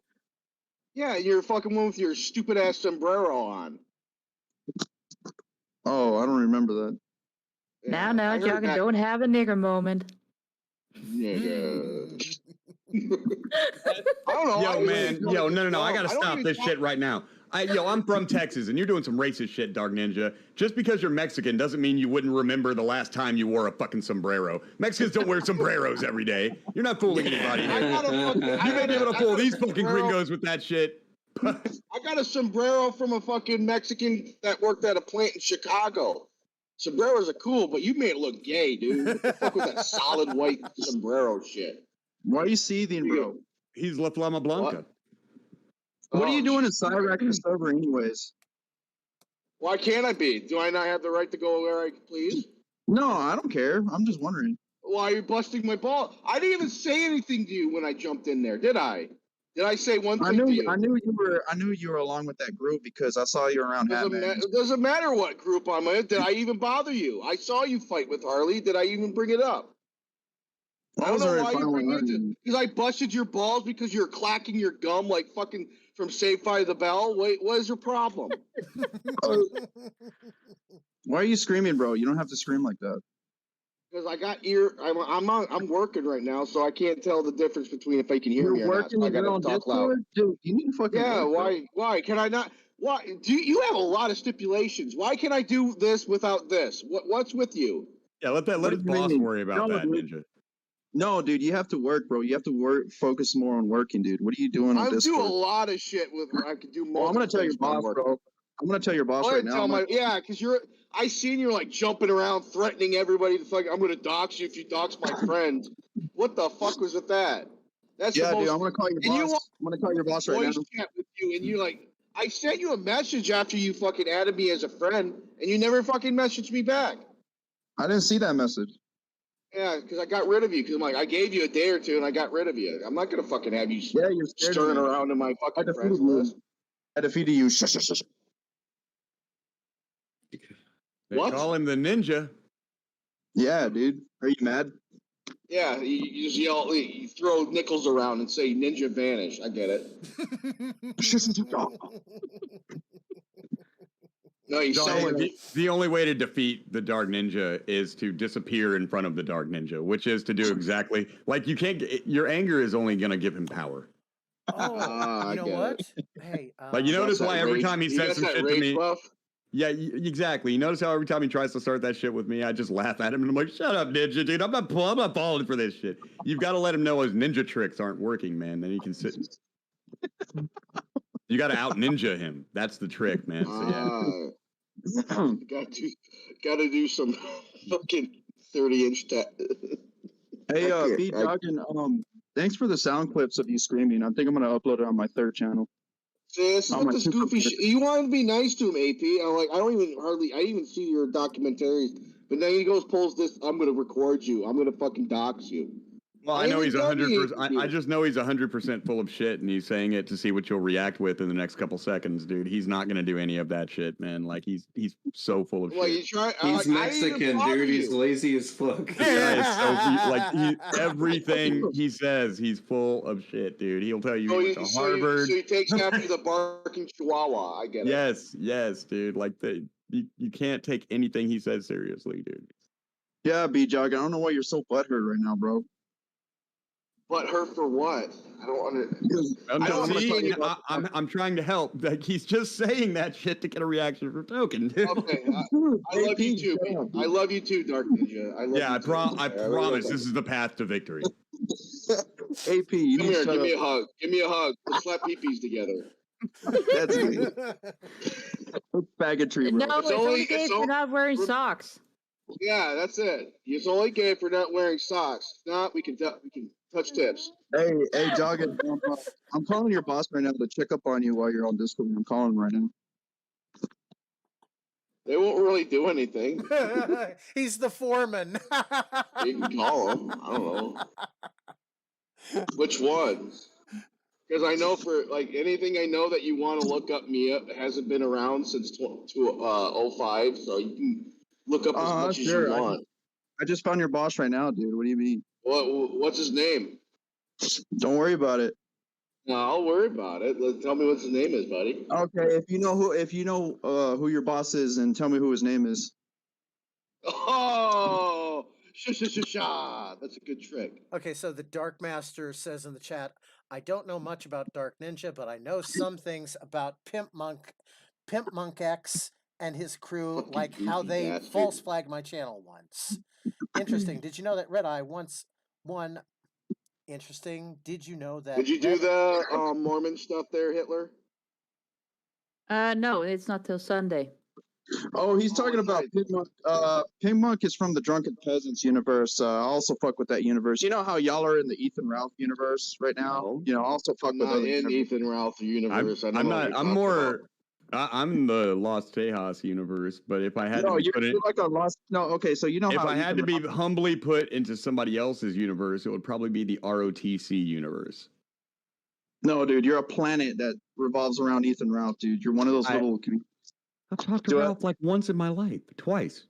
Yeah, you're fucking one with your stupid ass sombrero on. Oh, I don't remember that. Yeah, now, Jogging, don't have a nigger moment. Nigga. I don't know. Yo, man. Yo, no. I gotta stop this shit right now. I'm from Texas, and you're doing some racist shit, DarkNinja. Just because you're Mexican doesn't mean you wouldn't remember the last time you wore a fucking sombrero. Mexicans don't wear sombreros every day. You're not fooling anybody here. You may be able to fool these fucking gringos with that shit. I got a sombrero from a fucking Mexican that worked at a plant in Chicago. Sombreros are cool, but you made it look gay, dude. What the fuck was that solid white sombrero shit? Why are you seething, bro? He's La Flama Blanca. What are you doing in Cyrac the server anyways? Why can't I be? Do I not have the right to go where I please? No, I don't care. I'm just wondering. Why are you busting my ball? I didn't even say anything to you when I jumped in there, did I? Did I say one thing to you? I knew you were along with that group because I saw you around Hatman. It doesn't matter what group I'm in. Did I even bother you? I saw you fight with Harley. Did I even bring it up? I don't know why you bring it up. Because I busted your balls because you're clacking your gum like fucking from Saved by the Bell? Wait, what is your problem? Why are you screaming, bro? You don't have to scream like that. Because I got ear. I'm working right now, so I can't tell the difference between if I can hear me or not. So I gotta talk loud. Dude, you need to fucking Yeah, work, bro. why can I not? Why do you have a lot of stipulations? Why can I do this without this? What's with you? Yeah, let What his do you boss mean? worry about No, that, dude. Ninja. No, dude, you have to work, bro. You have to work. Focus more on working, dude. What are you doing on I do a Discord? lot of shit with. I could do more. Well, I'm gonna tell your boss, bro. I'm gonna tell your boss right now. Yeah, because I seen you're like jumping around, threatening everybody. I'm gonna dox you if you dox my friend. What the fuck was with that? That's Yeah, the most. dude, I'm gonna call your boss. I'm gonna call your boss right Voice now. chat with you, and you like. I sent you a message after you fucking added me as a friend, and you never fucking messaged me back. I didn't see that message. Yeah, because I got rid of you. Because I'm like, I gave you a day or two, and I got rid of you. I'm not gonna fucking have you You're stirring around in my fucking friends list. I defeated you. They What? call him the Ninja. Yeah, dude. Are you mad? Yeah, you just yell, you throw nickels around and say "Ninja vanish." I get it. No, you No, sound like the only way to defeat the Dark Ninja is to disappear in front of the Dark Ninja, which is to do exactly like you can't. Your anger is only going to give him power. Oh, you know what? Hey, Like you notice why every time he says some shit to me. Buff? Yeah, exactly. You notice how every time he tries to start that shit with me, I just laugh at him and I'm like, "Shut up, Ninja, dude. I'm not falling for this shit." You've got to let him know his ninja tricks aren't working, man. Then he can sit. You got to out ninja him. That's the trick, man. So yeah. Gotta do some fucking 30-inch. Hey, B Joggin, thanks for the sound clips of you screaming. I think I'm gonna upload it on my third channel. See, this is what this goofy shit. You wanted to be nice to him, AP. I'm like, I didn't even see your documentaries. But then he pulls this. I'm gonna record you. I'm gonna fucking dox you. Well, I know he's 100%. I just know he's 100% full of shit, and he's saying it to see what you'll react with in the next couple seconds, dude. He's not gonna do any of that shit, man. Like he's so full of shit. He's Mexican, dude. He's lazy as fuck. Everything he says, he's full of shit, dude. He'll tell you he went to Harvard. So he takes after the barking chihuahua. I get it. Yes, dude. Like you can't take anything he says seriously, dude. Yeah, B Joggin, I don't know why you're so butthurt right now, bro. But her for what? I don't understand. I'm trying to help. Like he's just saying that shit to get a reation from Token. Dude. Okay, I love you too. I love you too, Dark Ninja. I promise this is the path to victory. AP, you come here. Give me a hug. Give me a hug. Let's slap peepees together. That's me. Faggotry, bro. No, it's only gay for not wearing socks. Yeah, that's it. It's only gay for not wearing socks. If not, we can touch tips. Hey, Joggin, I'm calling your boss right now to check up on you while you're on Discord. I'm calling him right now. They won't really do anything. He's the foreman. You can call him. I don't know. Which one? Because I know for like anything I know that you want to look up me up hasn't been around since 2005, so you can look up as much as you want. I just found your boss right now, dude. What do you mean? What's his name? Don't worry about it. No, I'll worry about it. Tell me what his name is, buddy. Okay, if you know who your boss is, and tell me who his name is. Oh, sha. That's a good trick. Okay, so the Dark Master says in the chat, I don't know much about Dark Ninja, but I know some things about Pimp Monk X and his crew, like how they false flagged my channel once. Interesting. Did you know that Red Eye once won? Interesting. Did you know that? Did you do the Mormon stuff there, Hitler? No, it's not till Sunday. Oh, he's talking about Pimp Monk. Pimp Monk is from the Drunken Peasants universe. I also fuck with that universe. You know how y'all are in the Ethan Ralph universe right now? No. You know, I also fuck with other in Ethan Ralph universe. I'm not. I'm more. I'm the Los Tejas universe, but if I had to put it, like a Lost. No, okay, so you know if how I had to be humbly put into somebody else's universe, it would probably be the ROTC universe. No, dude, you're a planet that revolves around Ethan Ralph, dude. You're one of those little. I've talked to Ralph like once in my life, twice.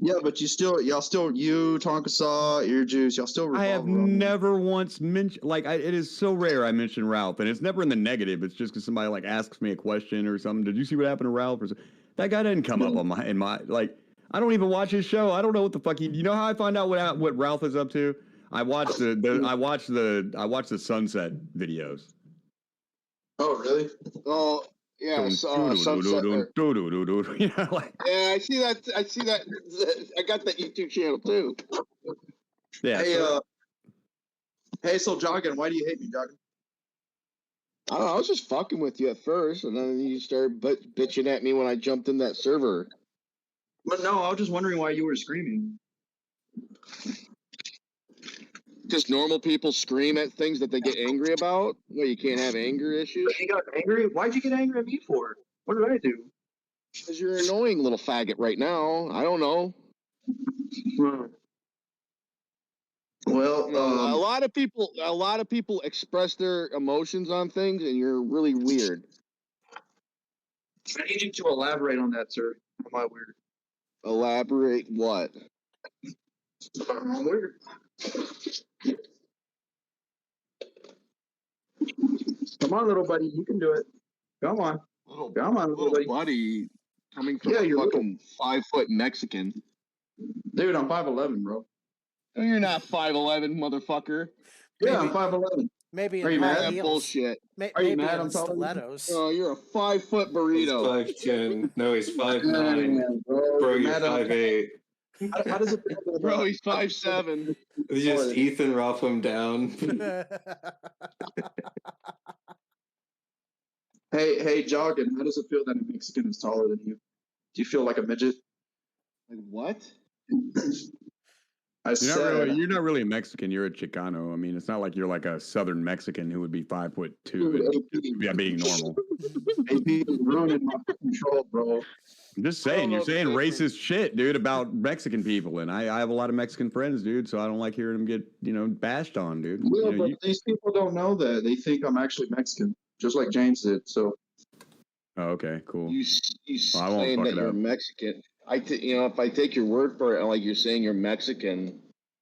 Yeah, but you, Tonka Saw, Ear Juice, y'all still revolve I have around never once mentioned, it is so rare I mention Ralph, and it's never in the negative. It's just because somebody like asks me a question or something. Did you see what happened to Ralph? Or something. That guy didn't come up on I don't even watch his show. I don't know what the fuck you know how I find out what Ralph is up to? I watch the sunset videos. Oh, really? Oh, yeah. Sunset. Yeah, I see that. I got that YouTube channel too. Yeah. Hey, so Joggin, why do you hate me, Joggin? I don't know. I was just fucking with you at first, and then you started bitching at me when I jumped in that server. But no, I was just wondering why you were screaming. Just normal people scream at things that they get angry about. Well, you can't have anger issues. You got angry? Why'd you get angry at me for? What did I do? Because you're an annoying little faggot right now. I don't know. Well, a lot of people express their emotions on things, and you're really weird. I need you to elaborate on that, sir. Am I weird? Elaborate what? I'm weird. Come on, little buddy, you can do it. Come on, little buddy. Coming from a fucking 5-foot Mexican. Dude, I'm 5'11", bro. No, you're not 5'11", motherfucker. Yeah, I'm 5'11". Maybe are you mad at heels. Bullshit. Are you mad? In I'm stilettos. Oh, you're a 5-foot burrito. He's 5'10". No, he's 5'9". Bro, you're 5'8". How does it feel? Bro, he's 5'7". You just Ethan Ruff him down. Hey, Joggin, how does it feel that a Mexican is taller than you? Do you feel like a midget? Like what? You're not really a Mexican. You're a Chicano. I mean, it's not like you're like a Southern Mexican who would be 5'2" and being normal. Ruining my control, bro. I'm just saying, you're saying racist shit, dude, about Mexican people, and I have a lot of Mexican friends, dude. So I don't like hearing them get bashed on, dude. Yeah, but these people don't know that. They think I'm actually Mexican, just like James did. So. Oh, okay, cool. You saying that you're Mexican? If I take your word for it, like you're saying you're Mexican,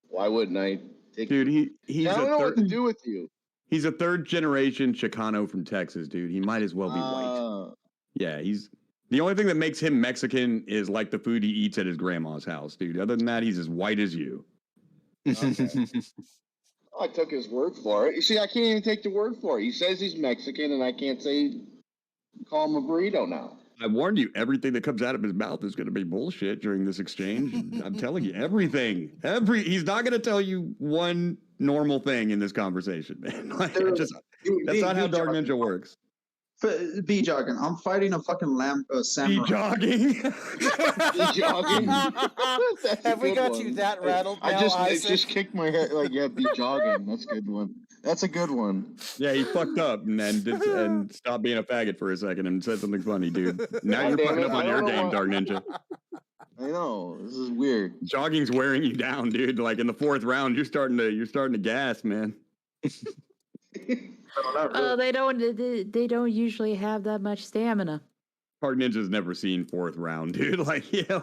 why wouldn't I take? Dude, he's I don't know what to do with you. He's a 3rd generation Chicano from Texas, dude. He might as well be white. Yeah, the only thing that makes him Mexican is like the food he eats at his grandma's house, dude. Other than that, he's as white as you. Okay. I took his word for it. You see, I can't even take the word for it. He says he's Mexican, and I can't call him a burrito now. I warned you, everything that comes out of his mouth is going to be bullshit during this exchange. I'm telling you, everything. He's not going to tell you one normal thing in this conversation, man. That's not how DarkNinja works. Be jogging. I'm fighting a fucking samurai. Be jogging. Be jogging. Have we got you that rattled now, It just kicked my head. Like, yeah, be jogging. That's a good one. That's a good one. Yeah, he fucked up and stopped being a faggot for a second and said something funny, dude. Now you're fucking up on your game, DarkNinja. I know, this is weird. Jogging's wearing you down, dude. Like in the 4th round, you're starting to gas, man. Oh, they don't usually have that much stamina. DarkNinja's never seen 4th round, dude. Like, yeah.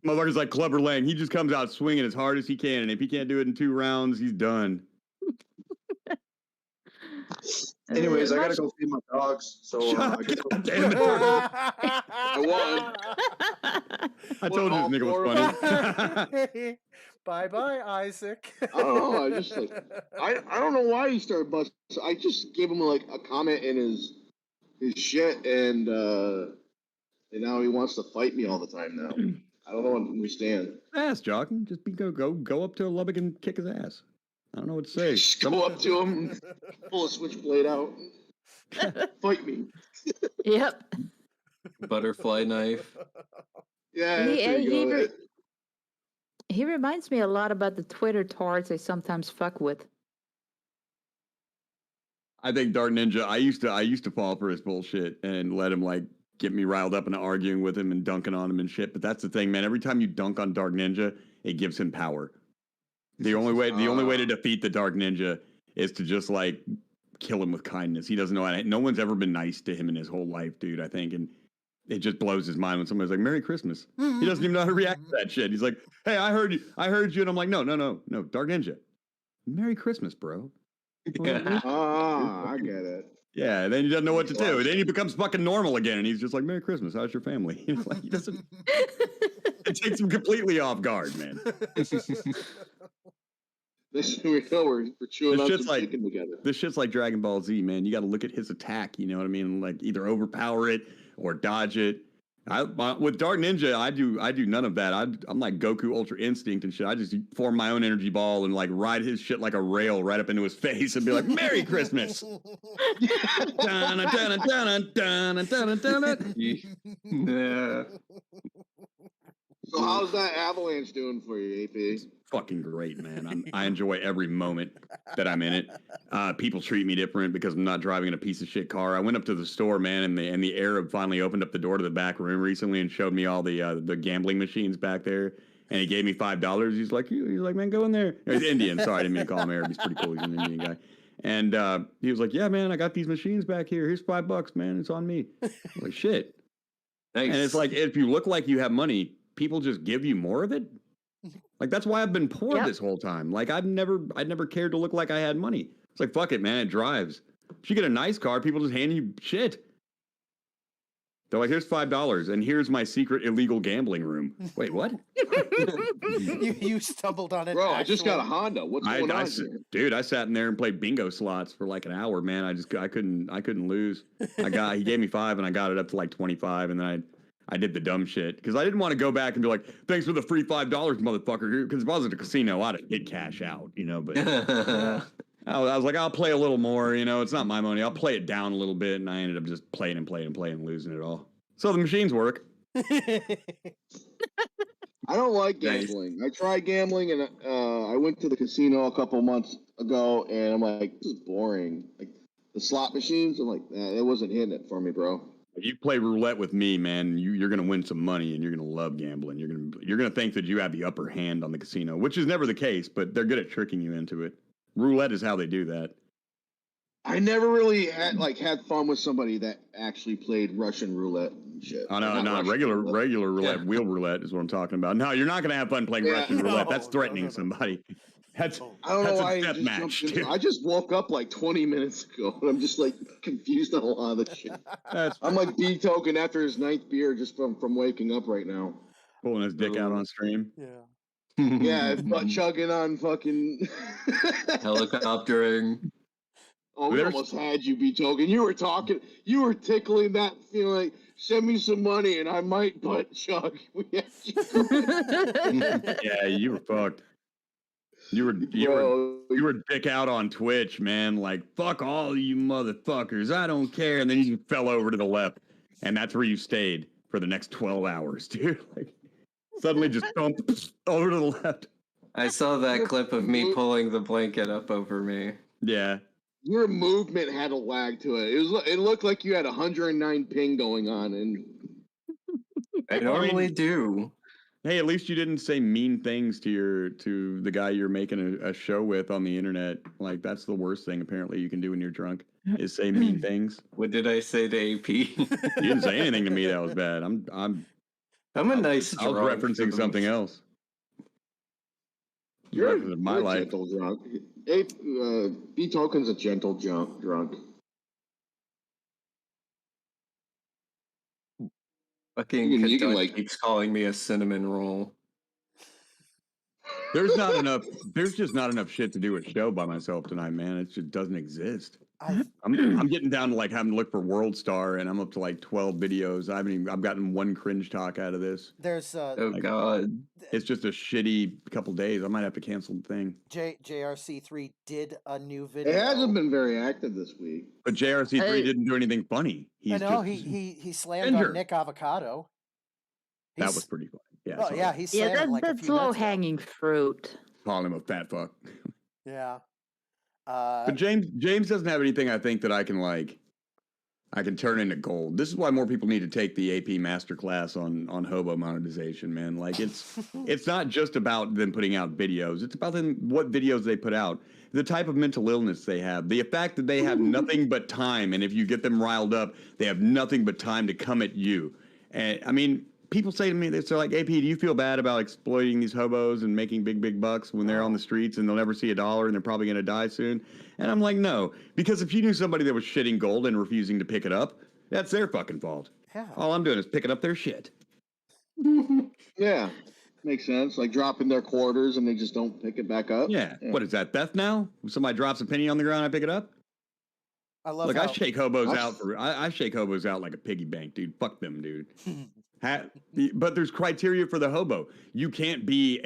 Motherfucker's like Clubber Lang. He just comes out swinging as hard as he can, and if he can't do it in 2 rounds, he's done. Anyways, I gotta go feed my dogs. So damn it. I won. I told you this nigga was funny. Bye, Isaac. I don't know. I don't know why he started busting. I just gave him like a comment in his shit, and now he wants to fight me all the time now. I don't know what to understand. Ass jogging. Just go up to Lubbock and kick his ass. I don't know what to say. Just go up to him, pull a switchblade out, fight me. Yep. Butterfly knife. Yeah. He reminds me a lot about the Twitter tards I sometimes fuck with. I think DarkNinja. I used to fall for his bullshit and let him like get me riled up into arguing with him and dunking on him and shit. But that's the thing, man. Every time you dunk on DarkNinja, it gives him power. The only way to defeat the DarkNinja is to just like kill him with kindness. He doesn't know. No one's ever been nice to him in his whole life, dude. I think, and it just blows his mind when somebody's like, "Merry Christmas." He doesn't even know how to react to that shit. He's like, "Hey, I heard you," and I'm like, "No, DarkNinja, Merry Christmas, bro." Yeah. I get it. Yeah, and then he doesn't know what to do. Then he becomes fucking normal again, and he's just like, "Merry Christmas, how's your family?" You know, like he doesn't. It takes him completely off guard, man. This we know we're chewing up some chicken together. This shit's like Dragon Ball Z, man. You got to look at his attack. You know what I mean? Like either overpower it or dodge it. With DarkNinja, I do none of that. I'm like Goku Ultra Instinct and shit. I just form my own energy ball and like ride his shit like a rail right up into his face and be like, "Merry Christmas." Yeah. So how's that avalanche doing for you, AP? Fucking great, man. I enjoy every moment that I'm in it. People treat me different because I'm not driving in a piece of shit car. I went up to the store, man, and the Arab finally opened up the door to the back room recently and showed me all the gambling machines back there. And he gave me $5. He's like, man, go in there. He's Indian. Sorry, I didn't mean to call him Arab. He's pretty cool. He's an Indian guy. And he was like, "Yeah, man, I got these machines back here. Here's $5, man. It's on me." I'm like, shit. Nice. And it's like, if you look like you have money, people just give you more of it. Like, that's why I've been poor this whole time. Like, I'd never cared to look like I had money. It's like, fuck it, man. It drives. If you get a nice car, people just hand you shit. They're like, "Here's $5, and here's my secret illegal gambling room." Wait, what? you stumbled on it. Bro, I just got a Honda. What's going on here? Dude, I sat in there and played bingo slots for like an hour, man. I couldn't lose. He gave me 5 and I got it up to like 25, and then I did the dumb shit because I didn't want to go back and be like, "Thanks for the free $5, motherfucker." Because if I was at a casino, I'd have hit cash out, you know. But I was like, I'll play a little more, you know. It's not my money. I'll play it down a little bit, and I ended up just playing and losing it all. So the machines work. I don't like gambling. I tried gambling, and I went to the casino a couple months ago, and I'm like, "This is boring." Like the slot machines, I'm like, it wasn't hitting it for me, bro. If you play roulette with me, man, you're gonna win some money, and you're gonna love gambling. You're gonna think that you have the upper hand on the casino, which is never the case, but they're good at tricking you into it. Roulette is how they do that. I never really had fun with somebody that actually played Russian roulette and shit. Oh no, regular roulette, wheel roulette is what I'm talking about. No, you're not gonna have fun playing Russian roulette. That's threatening somebody. I don't know why a death match. I just woke up like 20 minutes ago, and I'm just like confused on a lot of the shit. I'm like B token after his 9th beer just from waking up right now. Pulling his dick out on stream. Yeah. Yeah, butt chugging on fucking helicoptering. Oh, we almost had you, B token. You were tickling that feeling like, "Send me some money and I might butt chug." Yeah, you were fucked. You were dick out on Twitch, man. Like, "Fuck all you motherfuckers. I don't care." And then you fell over to the left, and that's where you stayed for the next 12 hours, dude. Like, suddenly just bumped over to the left. I saw that clip of me pulling the blanket up over me. Yeah. Your movement had a lag to it. It looked like you had 109 ping going on, and I normally do. Hey, at least you didn't say mean things to the guy you're making a show with on the internet. Like, that's the worst thing apparently you can do when you're drunk is say mean things. What did I say to AP? You didn't say anything to me that was bad. I'm a nice drunk. I was referencing something else. You're my life. Gentle drunk. B token's a gentle drunk. Fucking Kentucky keeps calling me a cinnamon roll. There's just not enough shit to do a show by myself tonight, man. It just doesn't exist. I'm getting down to like having to look for World Star, and I'm up to like 12 videos. I've gotten one cringe talk out of this. There's God, it's just a shitty couple days. I might have to cancel the thing. JRC3 did a new video. It hasn't been very active this week. But JRC3 didn't do anything funny. I know he slammed on Nick Avocado. That was pretty funny. Yeah. Oh yeah, he slammed that's low hanging fruit. Calling him a fat fuck. Yeah. But James doesn't have anything I think that I can turn into gold. This is why more people need to take the AP masterclass on hobo monetization, man. Like it's not just about them putting out videos. It's about what videos they put out, the type of mental illness they have, the fact that they have nothing but time, and if you get them riled up, they have nothing but time to come at you. And I mean, people say to me, they're like, AP, do you feel bad about exploiting these hobos and making big bucks when they're on the streets and they'll never see $1 and they're probably going to die soon? And I'm like, no, because if you knew somebody that was shitting gold and refusing to pick it up, that's their fucking fault. Yeah. All I'm doing is picking up their shit. Yeah. Makes sense. Like dropping their quarters and they just don't pick it back up. Yeah. What is that, theft now? When somebody drops a penny on the ground, I pick it up? I love Look, how... I shake hobos out I shake hobos out like a piggy bank, dude. Fuck them, dude. But there's criteria for the hobo. You can't be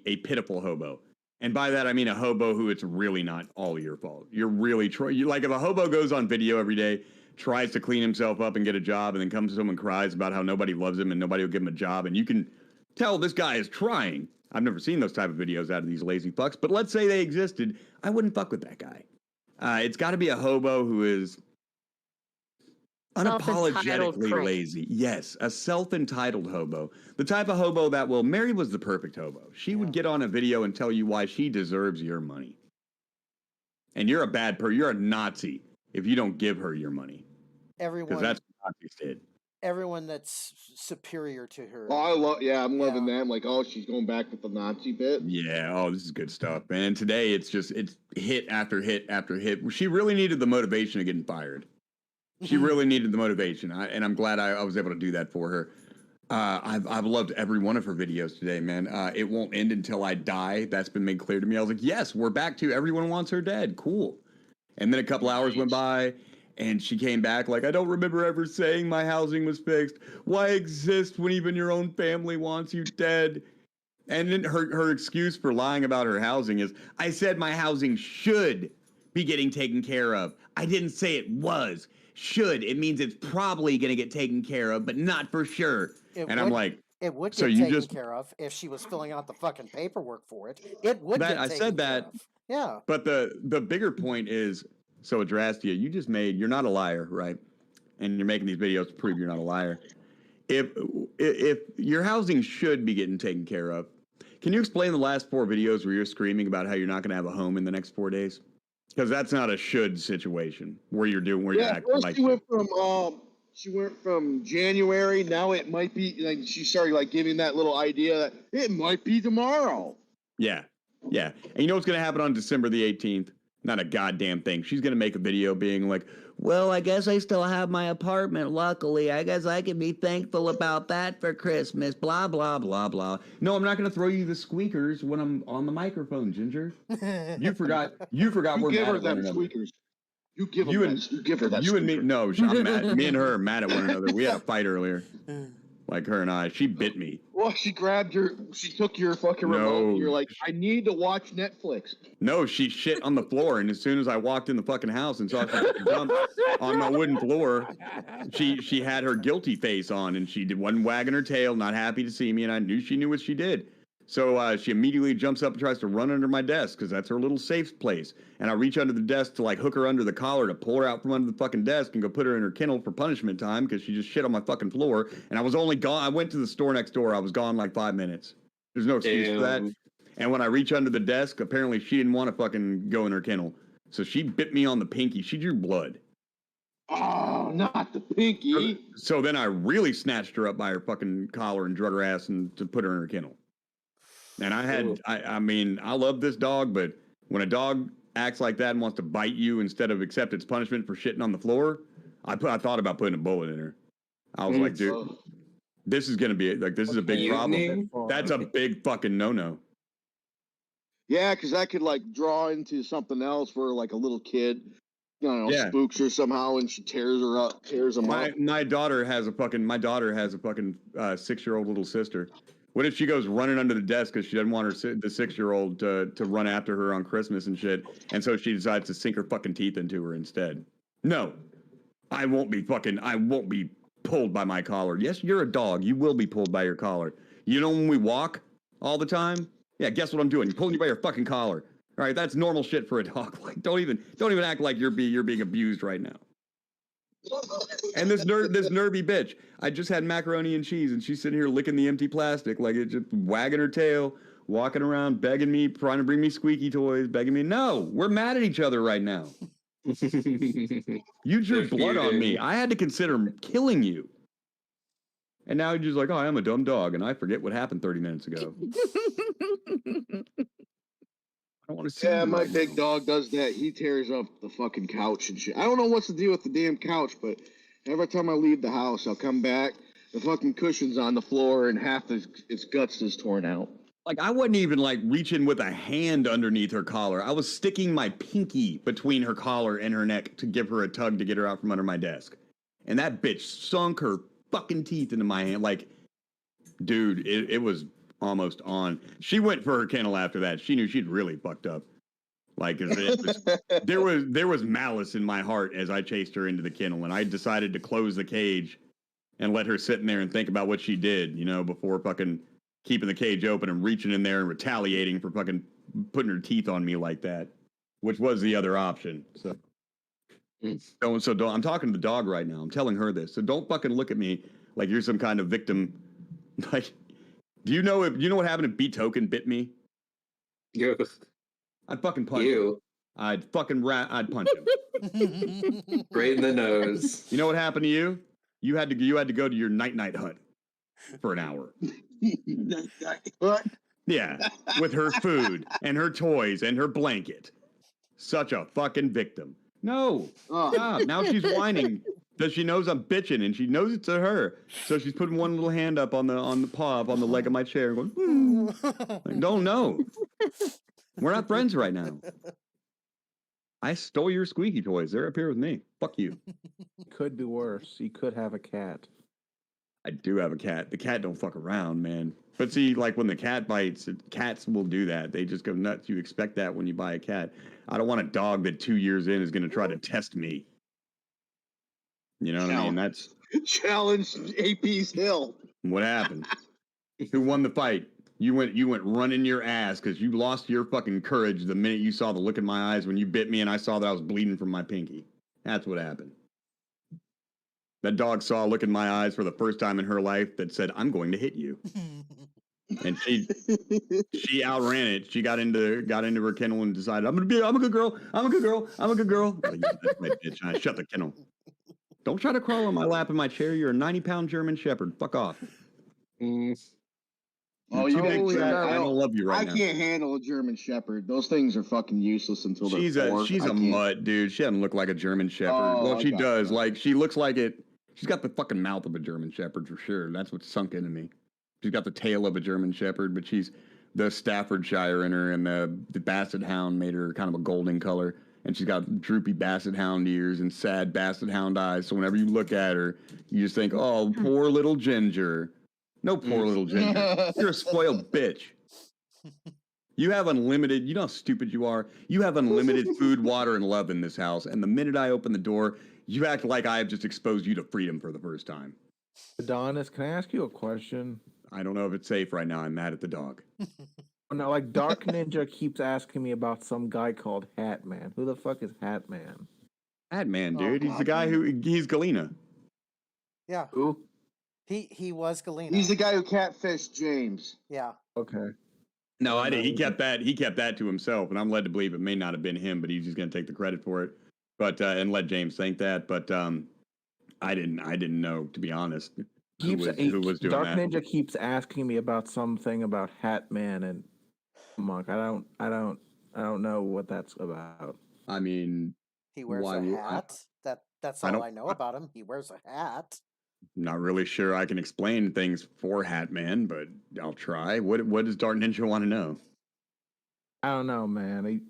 a pitiful hobo. And by that, I mean a hobo who it's really not all your fault. You're really like if a hobo goes on video every day, tries to clean himself up and get a job, and then comes home and cries about how nobody loves him and nobody will give him a job, and you can tell this guy is trying. I've never seen those type of videos out of these lazy fucks, but let's say they existed. I wouldn't fuck with that guy. It's got to be a hobo who is unapologetically lazy. Yes, a self-entitled hobo. The type of hobo that Mary was the perfect hobo. She would get on a video and tell you why she deserves your money. And you're a bad person. You're a Nazi if you don't give her your money. Because that's what Nazis did. Everyone that's superior to her. Oh, I'm loving that. I'm like, oh, she's going back with the Nazi bit. Yeah, oh, this is good stuff, man. Today, it's hit after hit after hit. She really needed the motivation of getting fired. She really needed the motivation, and I'm glad I was able to do that for her. I've loved every one of her videos today, man. It won't end until I die. That's been made clear to me. I was like, yes, we're back to everyone wants her dead. Cool. And then a couple hours went by, and she came back like, I don't remember ever saying my housing was fixed. Why exist when even your own family wants you dead? And then her excuse for lying about her housing is, I said my housing should be getting taken care of. I didn't say it was. Should. It means it's probably going to get taken care of, but not for sure. I'm like, it would get taken care of if she was filling out the fucking paperwork for it. It would get taken care of. Yeah. But the bigger point is, so Adrastia, you're not a liar, right? And you're making these videos to prove you're not a liar. If your housing should be getting taken care of, can you explain the last 4 videos where you're screaming about how you're not going to have a home in the next 4 days? Because that's not a should situation where you're acting like. She went from January. Now it might be like she started like giving that little idea that it might be tomorrow. Yeah. And you know what's going to happen on December the 18th? Not a goddamn thing. She's going to make a video being like, well, I guess I still have my apartment, luckily. I guess I can be thankful about that for Christmas, blah, blah, blah, blah. No, I'm not going to throw you the squeakers when I'm on the microphone, Ginger. You forgot we're mad at one another. Squeakers. You give her that. You and me, no, I'm mad. Me and her are mad at one another. We had a fight earlier. Like her and I. She bit me. Well, she took your fucking remote and you're like, I need to watch Netflix. No, she shit on the floor, and as soon as I walked in the fucking house and saw she jumped on my wooden floor, she had her guilty face on, and she wasn't wagging her tail, not happy to see me, and I knew she knew what she did. So she immediately jumps up and tries to run under my desk because that's her little safe place. And I reach under the desk to like hook her under the collar to pull her out from under the fucking desk and go put her in her kennel for punishment time because she just shit on my fucking floor. And I was only gone. I went to the store next door. I was gone like 5 minutes. There's no excuse for that. And when I reach under the desk, apparently she didn't want to fucking go in her kennel. So she bit me on the pinky. She drew blood. Oh, not the pinky. So then I really snatched her up by her fucking collar and drug her ass and to put her in her kennel. And I mean, I love this dog, but when a dog acts like that and wants to bite you instead of accept its punishment for shitting on the floor, I thought about putting a bullet in her. I was like, dude, this is going to be, like, this is a big problem. That's a big fucking no-no. Yeah, because that could, like, draw into something else where, like, a little kid, spooks her somehow and she tears them up. My daughter has a fucking 6-year-old little sister. What if she goes running under the desk because she doesn't want the 6-year-old to run after her on Christmas and shit, and so she decides to sink her fucking teeth into her instead? No, I won't be pulled by my collar. Yes, you're a dog. You will be pulled by your collar. You know when we walk all the time? Yeah, guess what I'm doing? I'm pulling you by your fucking collar. All right, that's normal shit for a dog. Like, don't even act like you're being abused right now. And this nervy bitch, I just had macaroni and cheese, and she's sitting here licking the empty plastic, like it just wagging her tail, walking around, begging me, trying to bring me squeaky toys, begging me. No, we're mad at each other right now. You drew blood on me. I had to consider killing you. And now you're just like, oh, I'm a dumb dog, and I forget what happened 30 minutes ago. I don't want to see Yeah, you my right big now. dog does that. He tears up the fucking couch and shit. I don't know what's the deal with the damn couch, but every time I leave the house, I'll come back, the fucking cushion's on the floor, and half its guts is torn out. Like, I wasn't even, like, reaching with a hand underneath her collar. I was sticking my pinky between her collar and her neck to give her a tug to get her out from under my desk. And that bitch sunk her fucking teeth into my hand. Like, dude, it was almost on. She went for her kennel after that. She knew she'd really fucked up. Like, there was malice in my heart as I chased her into the kennel, and I decided to close the cage and let her sit in there and think about what she did, you know, before fucking keeping the cage open and reaching in there and retaliating for fucking putting her teeth on me like that, which was the other option. So don't. I'm talking to the dog right now. I'm telling her this. So don't fucking look at me like you're some kind of victim. Like, do you know what happened if B Token bit me? Yeah. I'd fucking punch him. I'd punch him. Right in the nose. You know what happened to you? You had to go to your night hut for an hour. What? Yeah, with her food and her toys and her blanket. Such a fucking victim. No, stop. Now she's whining because she knows I'm bitching and she knows it's to her. So she's putting one little hand up on the paw up on the leg of my chair and going, like, don't know. We're not friends right now. I stole your squeaky toys. They're up here with me. Fuck you. Could be worse. You could have a cat. I do have a cat. The cat don't fuck around, man. But see, like when the cat bites, cats will do that. They just go nuts. You expect that when you buy a cat. I don't want a dog that 2 years in is going to try to test me. You know what I mean? That's challenge AP's hill. What happened? Who won the fight? You went running your ass because you lost your fucking courage the minute you saw the look in my eyes when you bit me and I saw that I was bleeding from my pinky. That's what happened. That dog saw a look in my eyes for the first time in her life that said, "I'm going to hit you." And she outran it. She got into her kennel and decided, I'm a good girl. I'm a good girl. Like, yeah, that's my bitch. And I shut the kennel. Don't try to crawl on my lap in my chair. You're a 90-pound German Shepherd. Fuck off. Oh, you big fat. I don't love you right now. I can't handle a German Shepherd. Those things are fucking useless until they're She's a mutt, dude. She doesn't look like a German Shepherd. Well, she does. Like, she looks like it. She's got the fucking mouth of a German Shepherd for sure. That's what's sunk into me. She's got the tail of a German Shepherd, but she's the Staffordshire in her, and the Basset Hound made her kind of a golden color. And she's got droopy Basset Hound ears and sad Basset Hound eyes. So whenever you look at her, you just think, oh, poor little Ginger. No, poor little Ginger. You're a spoiled bitch. You have unlimited, you know how stupid you are? You have unlimited food, water, and love in this house. And the minute I open the door, you act like I have just exposed you to freedom for the first time. Adonis, can I ask you a question? I don't know if it's safe right now. I'm mad at the dog. No, like DarkNinja keeps asking me about some guy called Hat Man. Who the fuck is Hat Man? Hat Man, dude. He's the guy he's Galena. Yeah. Who? He was Galena. He's the guy who catfished James. Yeah. Okay. No, I didn't. He kept that to himself, and I'm led to believe it may not have been him, but he's just going to take the credit for it. But and let James think that. But I didn't know, to be honest. Who was doing that? DarkNinja keeps asking me about something about Hat Man and Monk. I don't know what that's about. I mean, he wears a hat. That's all I know about him. He wears a hat. Not really sure I can explain things for Hat Man, but I'll try. What does DarkNinja want to know? I don't know, man.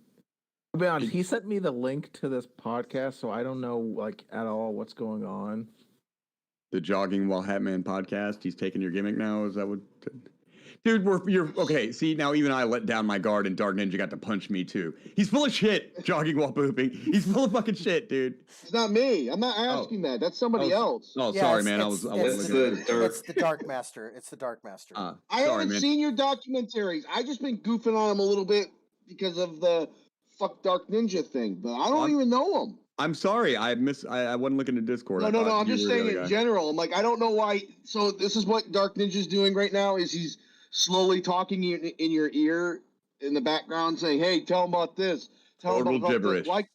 I'll be honest, he sent me the link to this podcast, so I don't know like at all what's going on. The Jogging While Hat Man podcast. He's taking your gimmick now. Is that what? Dude, you're okay. See, now even I let down my guard, and DarkNinja got to punch me too. He's full of shit. Jogging while pooping. He's full of fucking shit, dude. It's not me. I'm not asking that. That's somebody else. Oh, yeah, sorry, man. It's the Dark Master. It's the Dark Master. I haven't seen your documentaries. I just been goofing on them a little bit because of the fuck DarkNinja thing, but I don't even know him. I'm sorry. I wasn't looking at Discord. No. I'm just saying in general. I'm like, I don't know why. So this is what DarkNinja's doing right now. Is he's slowly talking in your ear in the background, saying, "Hey, tell him about this. Tell him about gibberish." This. Why?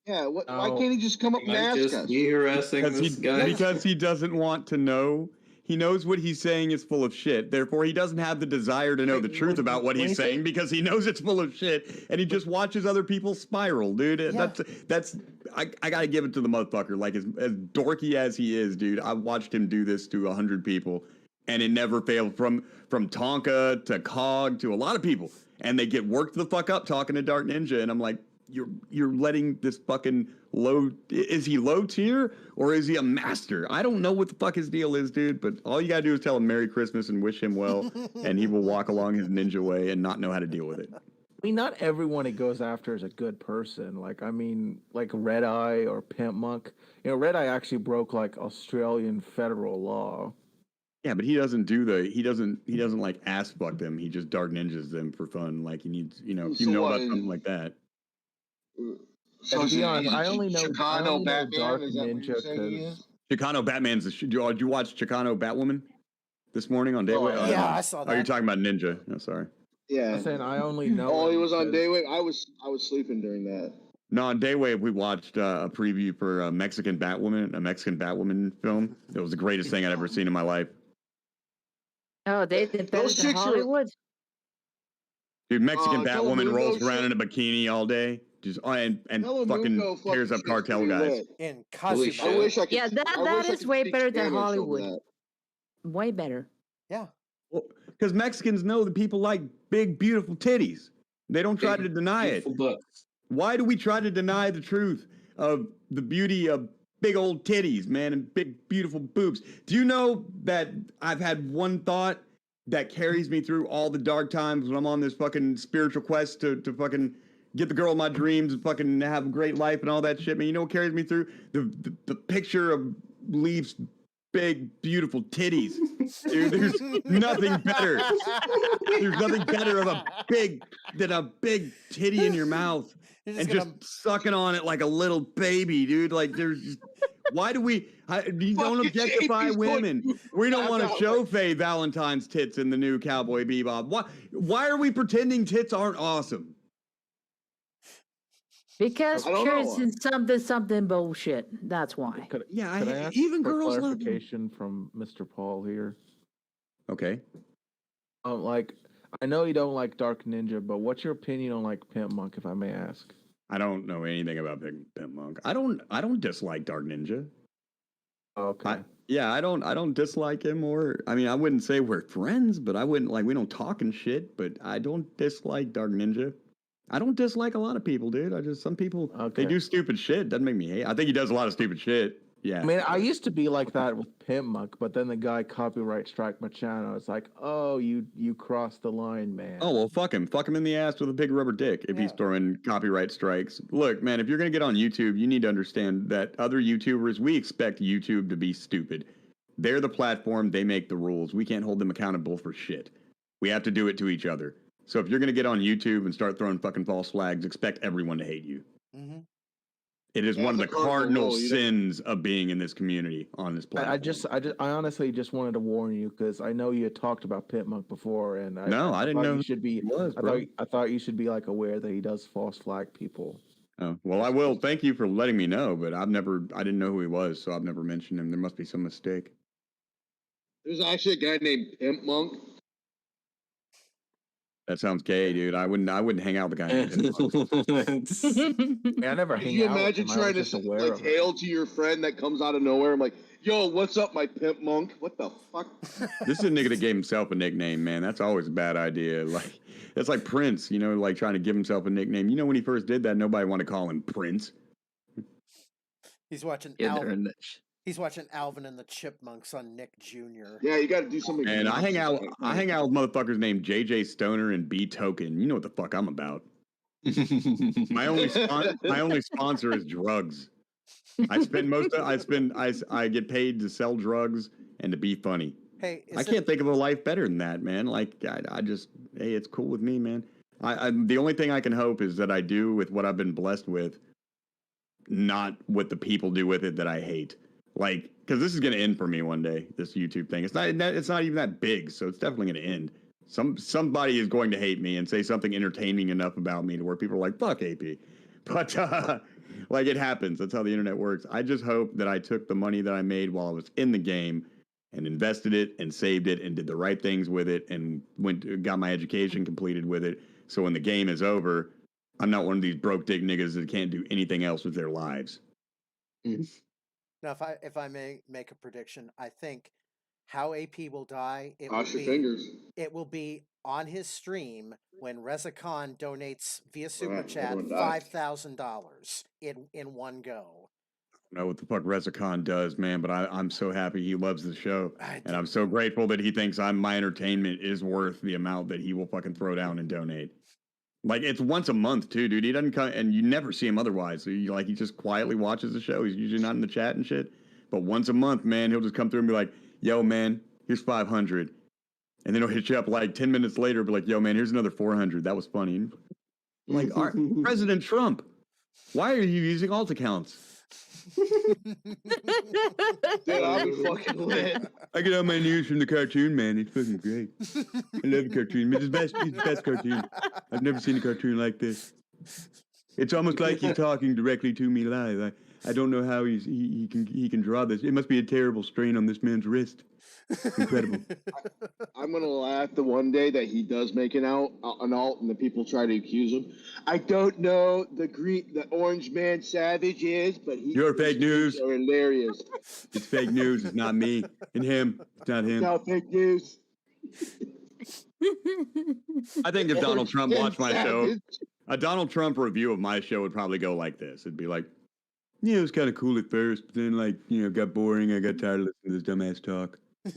Yeah. Why can't he just come up and ask us? Because he doesn't want to know. He knows what he's saying is full of shit. Therefore, he doesn't have the desire to know the truth about what he's saying because he knows it's full of shit, and he just watches other people spiral, dude. Yeah. That's I gotta give it to the motherfucker. Like as dorky as he is, dude. I watched him do this to 100 people, and it never failed. From Tonka to Cog to a lot of people, and they get worked the fuck up talking to DarkNinja, and I'm like, you're letting this fucking low. Is he low tier or is he a master? I don't know what the fuck his deal is, dude. But all you gotta do is tell him Merry Christmas and wish him well, and he will walk along his ninja way and not know how to deal with it. I mean, not everyone he goes after is a good person. Like, I mean, like Red Eye or Pimp Monk. You know, Red Eye actually broke like Australian federal law. Yeah, but he doesn't like ass fuck them. He just DarkNinjas them for fun. Like he needs, if you know about something like that. So to be honest, I only know Chicano Batman. Dark Is that what Ninja you're saying he because is? Chicano Batman's. Did you watch Chicano Batwoman this morning on Dayway? Oh, yeah, I saw that. Oh, you're talking about Ninja. No, sorry. Yeah. I'm saying I only know. Oh, he was on because- Dayway. I was sleeping during that. No, on Dayway we watched a preview for a Mexican Batwoman film. It was the greatest thing I'd ever seen in my life. Oh, they did better Those than chicks are- Hollywood. Dude, Mexican Batwoman Telemundo rolls around shit. in a bikini all day, just and Telemundo fucking tears up shit's cartel pretty guys. lit. In Holy Cosimo. shit. I wish I could. Yeah, I that wish I is could way speak better than Spanish over Hollywood. that. Way better. Yeah. Because Mexicans know that people like big, beautiful titties. They don't try to deny it. Beautiful butts. Why do we try to deny the truth of the beauty of big old titties, man, and big, beautiful boobs? Do you know that I've had one thought that carries me through all the dark times when I'm on this fucking spiritual quest to fucking get the girl of my dreams and fucking have a great life and all that shit, man? You know what carries me through? The picture of Leaf's big, beautiful titties. Dude, there's nothing better. There's nothing better than a big titty in your mouth You're and gonna- just sucking on it like a little baby, dude. Like there's just, why do we you don't Fucking objectify Jamie's women? going- We don't want to That's show Faye Valentine's tits in the new Cowboy Bebop. Why are we pretending tits aren't awesome? Because I don't know. Pearson's something bullshit. That's why. Could Yeah, I ask even for girls love them. clarification from Mr. Paul here? Okay. Like, I know you don't like DarkNinja, but what's your opinion on like Pimp Monk, if I may ask? I don't know anything about Pimp Monk. I don't dislike DarkNinja. Okay. I don't dislike him, or I mean I wouldn't say we're friends, but I wouldn't we don't talk and shit, but I don't dislike DarkNinja. I don't dislike a lot of people, dude. Some people Okay. they do stupid shit. Doesn't make me hate. I think he does a lot of stupid shit. Yeah. I mean, I used to be like that with Pimp Monk, but then the guy copyright strike my channel. It's like, oh, you crossed the line, man. Oh well, fuck him. Fuck him in the ass with a big rubber dick if he's Yeah. throwing copyright strikes. Look, man, if you're gonna get on YouTube, you need to understand that other YouTubers, we expect YouTube to be stupid. They're the platform. They make the rules. We can't hold them accountable for shit. We have to do it to each other. So if you're gonna get on YouTube and start throwing fucking false flags, expect everyone to hate you. Mhm. It is Yeah, one of the it's a cardinal cardinal rule, you don't- sins of being in this community on this platform. I honestly just wanted to warn you because I know you had talked about Pimp Monk before, and I didn't thought know you should be. he was, bro. I thought you should be like aware that he does false flag people. Oh, well, I will. Thank you for letting me know, but I didn't know who he was, so I've never mentioned him. There must be some mistake. There's actually a guy named Pimp Monk. That sounds gay, dude. I wouldn't hang out with the guy. named Pimp Monk. I never Could hang you out with imagine him. I trying was to just aware like of him. hail to your friend that comes out of nowhere? I'm like, yo, what's up, my Pimp Monk? What the fuck? This is a nigga that gave himself a nickname, man. That's always a bad idea. Like that's like Prince, like trying to give himself a nickname. When he first did that, nobody wanted to call him Prince. He's watching Yeah, they're Alvin. in that. He's watching Alvin and the Chipmunks on Nick Jr. Yeah, you got to do something. And I hang out like that. with motherfuckers named JJ Stoner and B Token. You know what the fuck I'm about. My only sponsor is drugs. I get paid to sell drugs and to be funny. Hey, I can't think of a life better than that, man. Like hey, it's cool with me, man. The only thing I can hope is that I do with what I've been blessed with, not what the people do with it that I hate. Like, because this is gonna end for me one day. This YouTube thing. It's not even that big, so it's definitely gonna end. Somebody is going to hate me and say something entertaining enough about me to where people are like, "Fuck AP." But like it happens. That's how the internet works. I just hope that I took the money that I made while I was in the game and invested it and saved it and did the right things with it and got my education completed with it. So when the game is over, I'm not one of these broke dick niggas that can't do anything else with their lives. Now, if I may make a prediction, I think how AP will die, Cross your fingers. It will be on his stream when Reza Khan donates via Super Chat everyone dies. $5,000 in one go. I don't know what the fuck Reza Khan does, man, but I'm so happy he loves the show. And I'm so grateful that he thinks my entertainment is worth the amount that he will fucking throw down and donate. Like, it's once a month, too, dude. He doesn't come, and you never see him otherwise. So he just quietly watches the show. He's usually not in the chat and shit. But once a month, man, he'll just come through and be like, yo, man, here's 500. And then he'll hit you up like 10 minutes later, be like, yo, man, here's another 400. That was funny. I'm like, President Trump, why are you using alt accounts? Dude, I'll be fucking lit. I get all my news from the cartoon, man. It's fucking great. I love the cartoon. It's the best cartoon. I've never seen a cartoon like this. It's almost like he's talking directly to me live. I don't know how he can draw this. It must be a terrible strain on this man's wrist. Incredible. I'm gonna laugh the one day that he does make an alt, and the people try to accuse him. I don't know the orange man savage is, but you're fake news. Are hilarious. It's fake news. It's not me and him. It's not him. No fake news. I think if Donald Trump watched my show, a Donald Trump review of my show would probably go like this. It'd be like, yeah, it was kind of cool at first, but then it got boring. I got tired of listening to this dumbass talk. I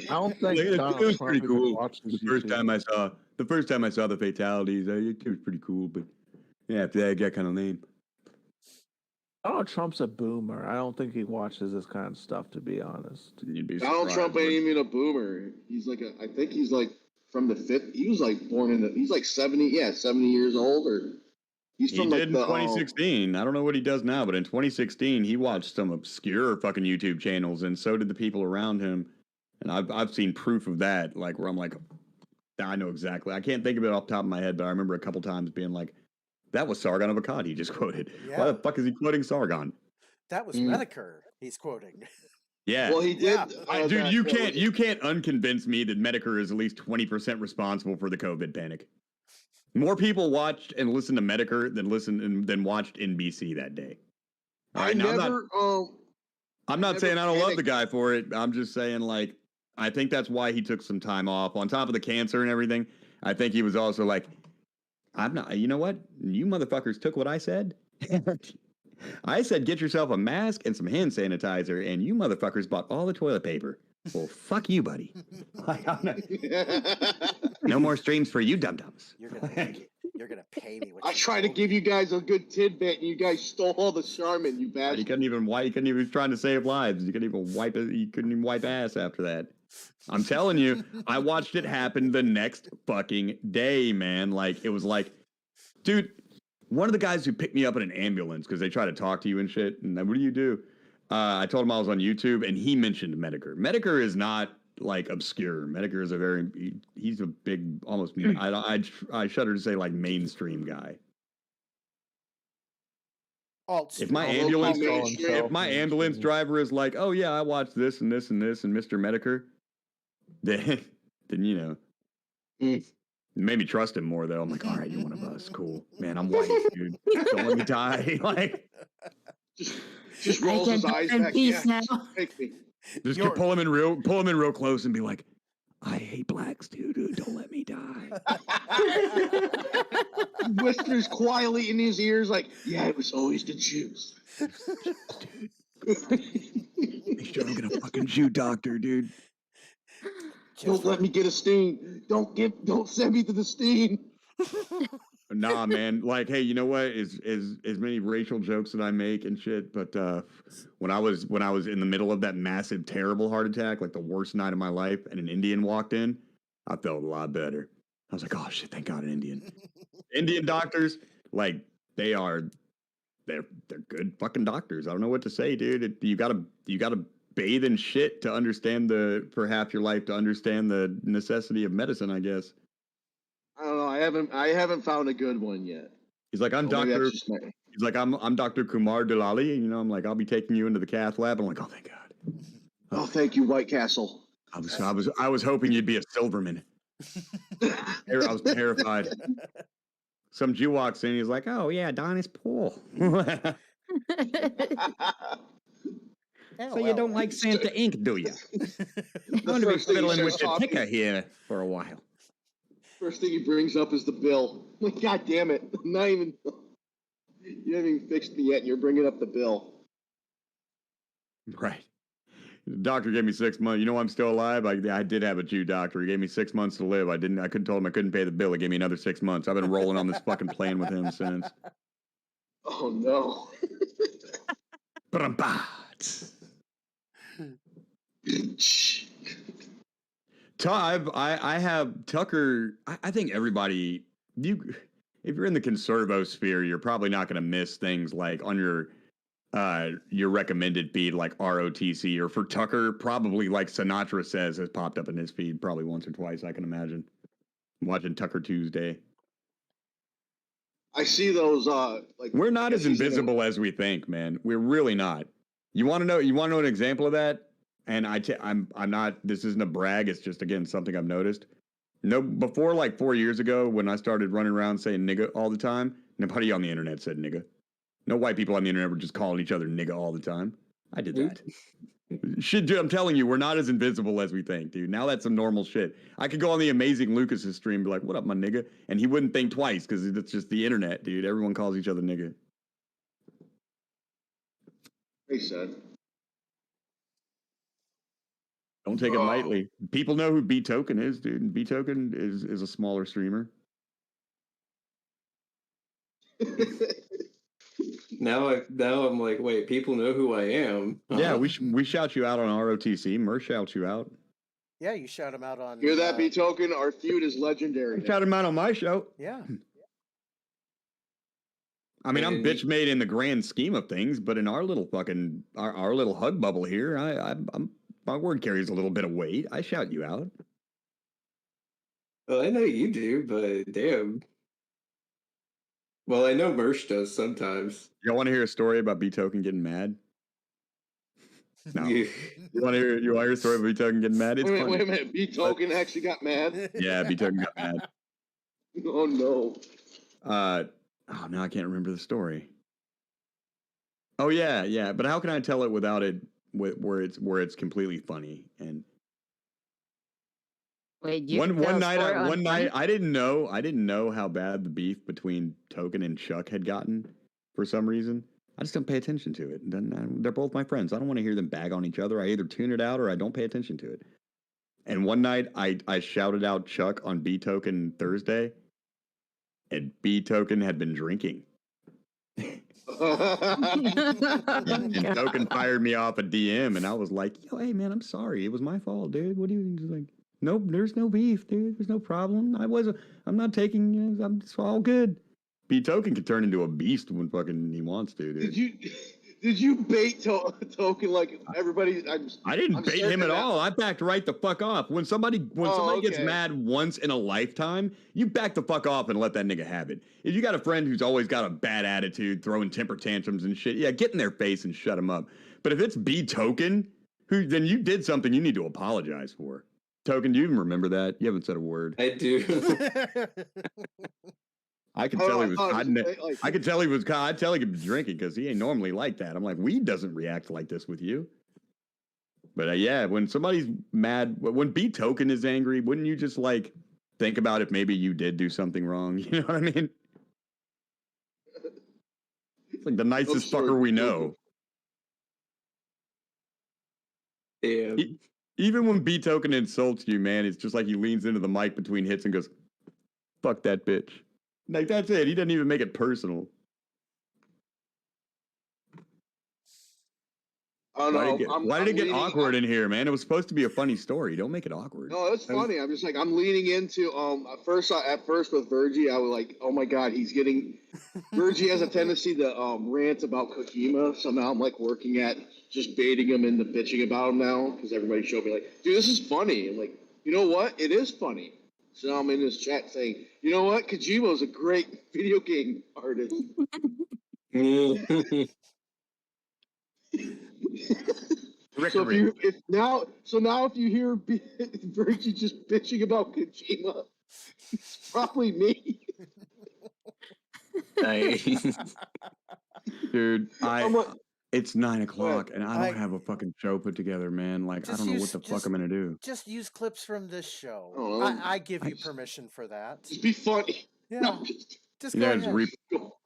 don't think it was pretty cool. The first time I saw the fatalities, it was pretty cool. But yeah, after that, it got kind of lame. Donald Trump's a boomer. I don't think he watches this kind of stuff, to be honest. Donald Trump ain't even a boomer. He's like I think he's like from the fifth. He was like born he's like 70 years old, or he's from in 2016. I don't know what he does now, but in 2016 he watched some obscure fucking YouTube channels, and so did the people around him. And I've seen proof of that, like where I'm like, I know exactly. I can't think of it off the top of my head, but I remember a couple times being like, that was Sargon of Akkad he just quoted. Yeah. Why the fuck is he quoting Sargon? That was Medicare he's quoting. Yeah. Well, he did. Dude, you can't unconvince me that Medicare is at least 20% responsible for the COVID panic. More people watched and listened to Medicare than watched NBC that day. I'm not saying I don't love the guy for it. I'm just saying, like, I think that's why he took some time off. On top of the cancer and everything, I think he was also like, I'm not, you know what? You motherfuckers took what I said. I said, get yourself a mask and some hand sanitizer, and you motherfuckers bought all the toilet paper. Well, fuck you, buddy. No more streams for you dum-dums. You're gonna pay me. I tried to give you guys a good tidbit, and you guys stole all the Charmin, you bastard. He couldn't even trying to save lives. He couldn't even wipe ass after that. I'm telling you, I watched it happen the next fucking day, man. Like, it was like, dude, one of the guys who picked me up in an ambulance because they try to talk to you and shit. And what do you do? I told him I was on YouTube, and he mentioned Medicare. Medicare is not like obscure. Medicare is he's a big, almost, I shudder to say, like, mainstream guy. If my ambulance driver is like, oh yeah, I watched this and this and this and Mr. Medicare, then you know, it made me trust him more though. I'm like, all right, you're one of us, cool, man. I'm white, dude. Don't let me die. Like, just rolls his eyes back. Yeah, take me. Just pull him in real close and be like, I hate blacks, dude. Don't let me die. Whispers quietly in his ears, like, yeah, it was always the Jews. Dude. Make sure I'm gonna fucking Jew doctor, dude. Don't let me get a sting. Don't send me to the sting. Nah, man. Like, hey, you know what? As many racial jokes that I make and shit, but when I was in the middle of that massive, terrible heart attack, like the worst night of my life, and an Indian walked in, I felt a lot better. I was like, oh shit, thank God, an Indian. Indian doctors, like, they're good fucking doctors. I don't know what to say, dude. You gotta bathe in shit to understand for half your life to understand the necessity of medicine, I guess. I don't know. I haven't found a good one yet. He's like, I'm Dr. He's like, I'm Dr. Kumar Dalali. You know, I'm like, I'll be taking you into the cath lab. I'm like, oh, thank God. Oh, thank you, White Castle. I was hoping you'd be a Silverman. I was terrified. Some Jew walks in, he's like, "Oh yeah, Donnie's pool." So you don't like Santa Inc., do you? I'm going to be fiddling with your ticker here for a while. First thing he brings up is the bill. Like, God damn it! You haven't even fixed me yet, and you're bringing up the bill. Right. The doctor gave me 6 months. You know I'm still alive? I did have a Jew doctor. He gave me 6 months to live. I couldn't tell him I couldn't pay the bill. He gave me another 6 months. I've been rolling on this fucking plane with him since. Oh no. I have Tucker. I think everybody, if you're in the conservosphere, you're probably not going to miss things like on your recommended feed, like ROTC, or for Tucker, probably like Sinatra Says has popped up in his feed probably once or twice. I can imagine. I'm watching Tucker Tuesday. I see those. Like we're not as invisible as we think, man. We're really not. You want to know? You want to know an example of that? And I'm not. This isn't a brag. It's just again something I've noticed. No, before like 4 years ago, when I started running around saying nigga all the time, nobody on the internet said nigga. No white people on the internet were just calling each other nigga all the time. I did that. Shit, dude, I'm telling you, we're not as invisible as we think, dude. Now that's some normal shit. I could go on the Amazing Lucas's stream and be like, what up, my nigga? And he wouldn't think twice because it's just the internet, dude. Everyone calls each other nigga. He said. Don't take it lightly. People know who B Token is, dude. And B Token is a smaller streamer. Now I'm like, wait, people know who I am. Yeah, we shout you out on ROTC. Merch shouts you out. Yeah, you shout him out on. Hear that, B Token? Our feud is legendary. Shout him out on my show. Yeah. I mean, I'm bitch made in the grand scheme of things, but in our little fucking our little hug bubble here, I'm my word carries a little bit of weight. I shout you out. Well, I know you do, but damn. Well, I know Mersh does sometimes. Y'all want to hear a story about B Token getting mad? No. You want to hear a story about B Token getting mad? It's wait funny. a minute. B Token actually got mad? Yeah, B Token got mad. Oh no. Oh no, I can't remember the story. Oh yeah. But how can I tell it without it where it's completely funny? And wait, one night I didn't know how bad the beef between Token and Chuck had gotten for some reason. I just don't pay attention to it. They're both my friends. I don't want to hear them bag on each other. I either tune it out or I don't pay attention to it. And one night I shouted out Chuck on B Token Thursday, and B Token had been drinking. And Token fired me off a DM, and I was like, "Yo, hey man, I'm sorry. It was my fault, dude. What do you like? Nope, there's no beef, dude. There's no problem. I'm not taking. It's all good." B Token could turn into a beast when fucking he wants to, dude. Did you bait Token like everybody? I didn't bait him at all. I backed right the fuck off. When somebody gets mad once in a lifetime, you back the fuck off and let that nigga have it. If you got a friend who's always got a bad attitude, throwing temper tantrums and shit, yeah, get in their face and shut him up. But if it's B Token, then you did something you need to apologize for. Token, do you even remember that? You haven't said a word. I do. I could tell he was. I could tell he was. I'd tell he could be drinking because he ain't normally like that. I'm like, weed doesn't react like this with you. But yeah, when somebody's mad, when B Token is angry, wouldn't you just like think about if maybe you did do something wrong? You know what I mean? It's like the nicest fucker we know. Yeah. Even when B Token insults you, man, it's just like he leans into the mic between hits and goes, "Fuck that bitch." Like, that's it. He doesn't even make it personal. Oh, no. Why did it get awkward in here, man? It was supposed to be a funny story. Don't make it awkward. No, it's funny. I'm just like, I'm leaning into, at first with Virgie, I was like, oh my God, Virgie has a tendency to rant about Kojima. So now I'm like working at just baiting him into bitching about him now. Because everybody showed me like, dude, this is funny. I'm like, you know what? It is funny. So now I'm in this chat saying, you know what? Kojima's a great video game artist. So if you hear Virgie just bitching about Kojima, it's probably me. Dude, it's 9 o'clock and I don't have a fucking show put together, man. Like, I don't know what the fuck I'm gonna do. Just use clips from this show. Oh, I give you permission for that. Just be funny. Yeah. No, Just go ahead.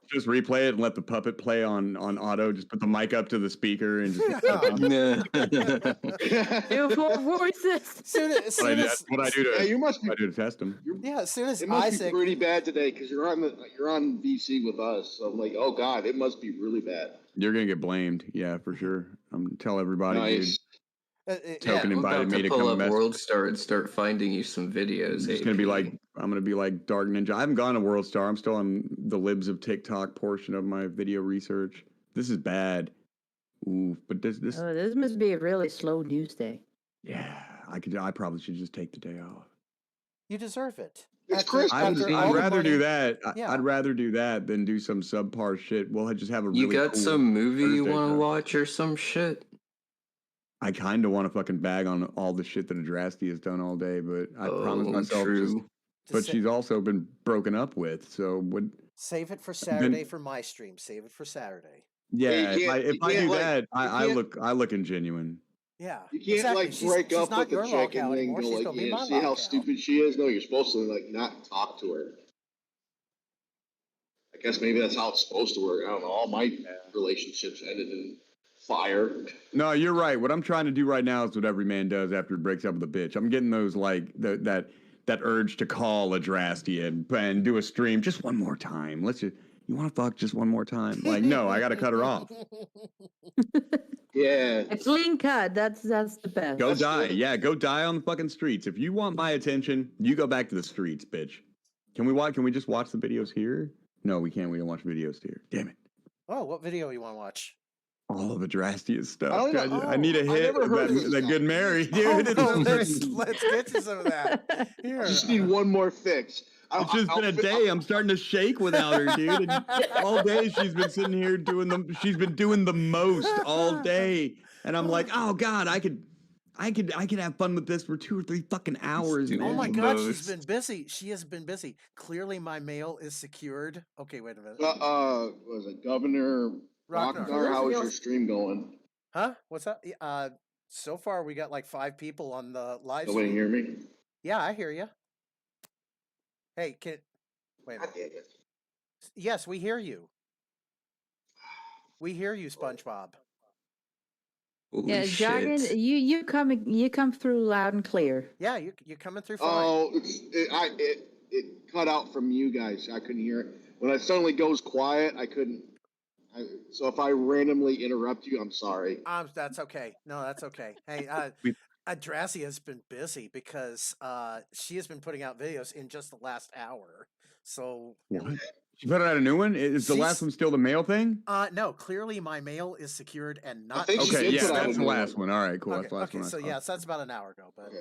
Just replay it and let the puppet play on auto. Just put the mic up to the speaker and just. Do four voices. What I do to you must be, I do to test them. Yeah, as soon as it must Isaac. be pretty bad today because you're on VC with us. So I'm like, oh god, it must be really bad. You're gonna get blamed, yeah, for sure. I'm gonna tell everybody. Nice. Token invited me to come pull up WorldStar and start finding you some videos. I'm gonna be like DarkNinja. I haven't gone to WorldStar. I'm still on the libs of TikTok portion of my video research. This is bad. Ooh, but this must be a really slow news day. Yeah, I probably should just take the day off. You deserve it. It's Chris. I'd rather do that. I'd rather do that than do some subpar shit. We'll just have a really You got cool some movie you Thursday want to show. watch or some shit? I kind of want to fucking bag on all the shit that Adrasty has done all day, but I promised myself but she's also been broken up with, so would save it for Saturday for my stream. Save it for Saturday. Yeah, if I do that, I look ingenuine. Yeah, you can't break up with the chick and then go see how stupid she is. No, you're supposed to not talk to her. I guess maybe that's how it's supposed to work. I don't know. All my relationships ended in fire. No, you're right. What I'm trying to do right now is what every man does after he breaks up with a bitch. I'm getting those that urge to call Adrasty and do a stream just one more time. You want to fuck just one more time? Like, no, I got to cut her off. Yeah. A clean cut. That's the best. Go die. Yeah, go die on the fucking streets. If you want my attention, you go back to the streets, bitch. Can we just watch the videos here? No, we can't. We don't watch videos here. Damn it. Oh, what video you want to watch? All of Adrastia's stuff. I need a hit of that Good Mary, dude. Let's get you some of that. Here. I just need one more fix. It's just been a day. I'm starting to shake without her, dude. And all day she's been sitting here she's been doing the most all day. And I'm like, oh God, I could have fun with this for 2 or 3 fucking hours. Oh my God, she's been busy. She has been busy. Clearly my mail is secured. Okay, wait a minute. Was it Governor Rocknar? How is your stream going? Huh? What's that? So far we got like 5 people on the live stream. Nobody hear me? Yeah, I hear you. Hey, wait a minute. Yes, we hear you. We hear you, SpongeBob. Yeah, Jargon, you come through loud and clear. Yeah, you're coming through fine. Oh, it cut out from you guys. I couldn't hear it. When it suddenly goes quiet, I couldn't. So if I randomly interrupt you, I'm sorry. That's okay. No, that's okay. Hey, Adrassi has been busy because she has been putting out videos in just the last hour. So what? She put out a new one? Is the last one still the mail thing? No, clearly my mail is secured and not. Okay, yeah, that's the last one. All right, cool. Okay, that's the last one. So yes, that's about an hour ago. But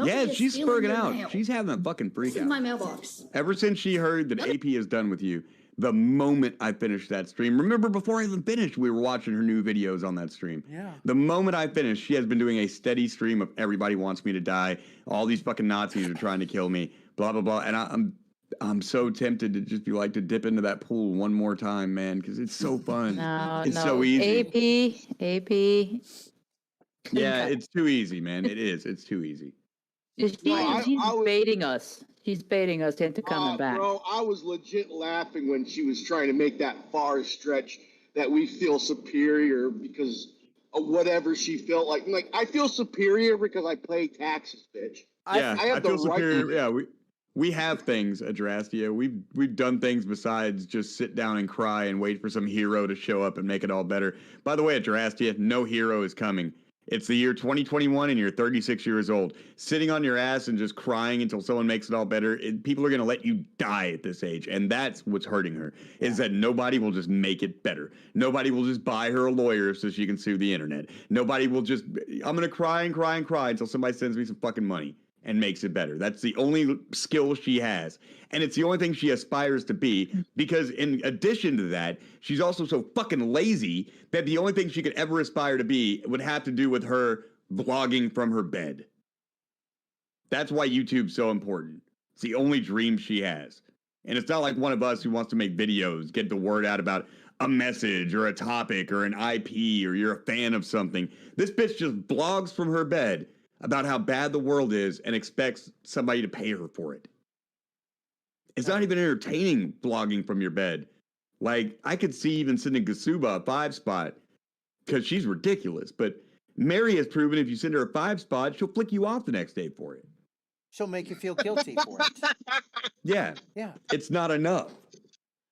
yeah, she's spurging out. She's having a fucking freak out. My mailbox. Ever since she heard that AP is done with you, the moment I finished that stream, remember before I even finished, we were watching her new videos on that stream. Yeah. The moment I finished, she has been doing a steady stream of everybody wants me to die. All these fucking Nazis are trying to kill me. Blah blah blah. And I'm so tempted to just be like to dip into that pool one more time, man, because it's so fun. It's so easy. AP. Yeah, it's too easy, man. It is. It's too easy. She's baiting us. She's baiting us into coming back. Bro, I was legit laughing when she was trying to make that far stretch that we feel superior because of whatever she felt like. Like, I feel superior because I pay taxes, bitch. Yeah, I feel superior. Yeah, we have things, Adrastia. We've done things besides just sit down and cry and wait for some hero to show up and make it all better. By the way, Adrastia, no hero is coming. It's the year 2021 and you're 36 years old. Sitting on your ass and just crying until someone makes it all better, people are going to let you die at this age. And that's what's hurting her, is that nobody will just make it better. Nobody will just buy her a lawyer so she can sue the internet. Nobody will just, I'm going to cry and cry and cry until somebody sends me some fucking money. and makes it better. That's the only skill she has. And it's the only thing she aspires to be, because in addition to that, she's also so fucking lazy that the only thing she could ever aspire to be would have to do with her vlogging from her bed. That's why YouTube's so important. It's the only dream she has. And it's not like one of us who wants to make videos, get the word out about a message or a topic or an IP, or you're a fan of something. This bitch just blogs from her bed about how bad the world is and expects somebody to pay her for it. It's not even entertaining blogging from your bed. Like, I could see even sending Gasuba a 5-spot because she's ridiculous. But Mary has proven if you send her a 5-spot, she'll flick you off the next day for it. She'll make you feel guilty for it. Yeah. Yeah. It's not enough.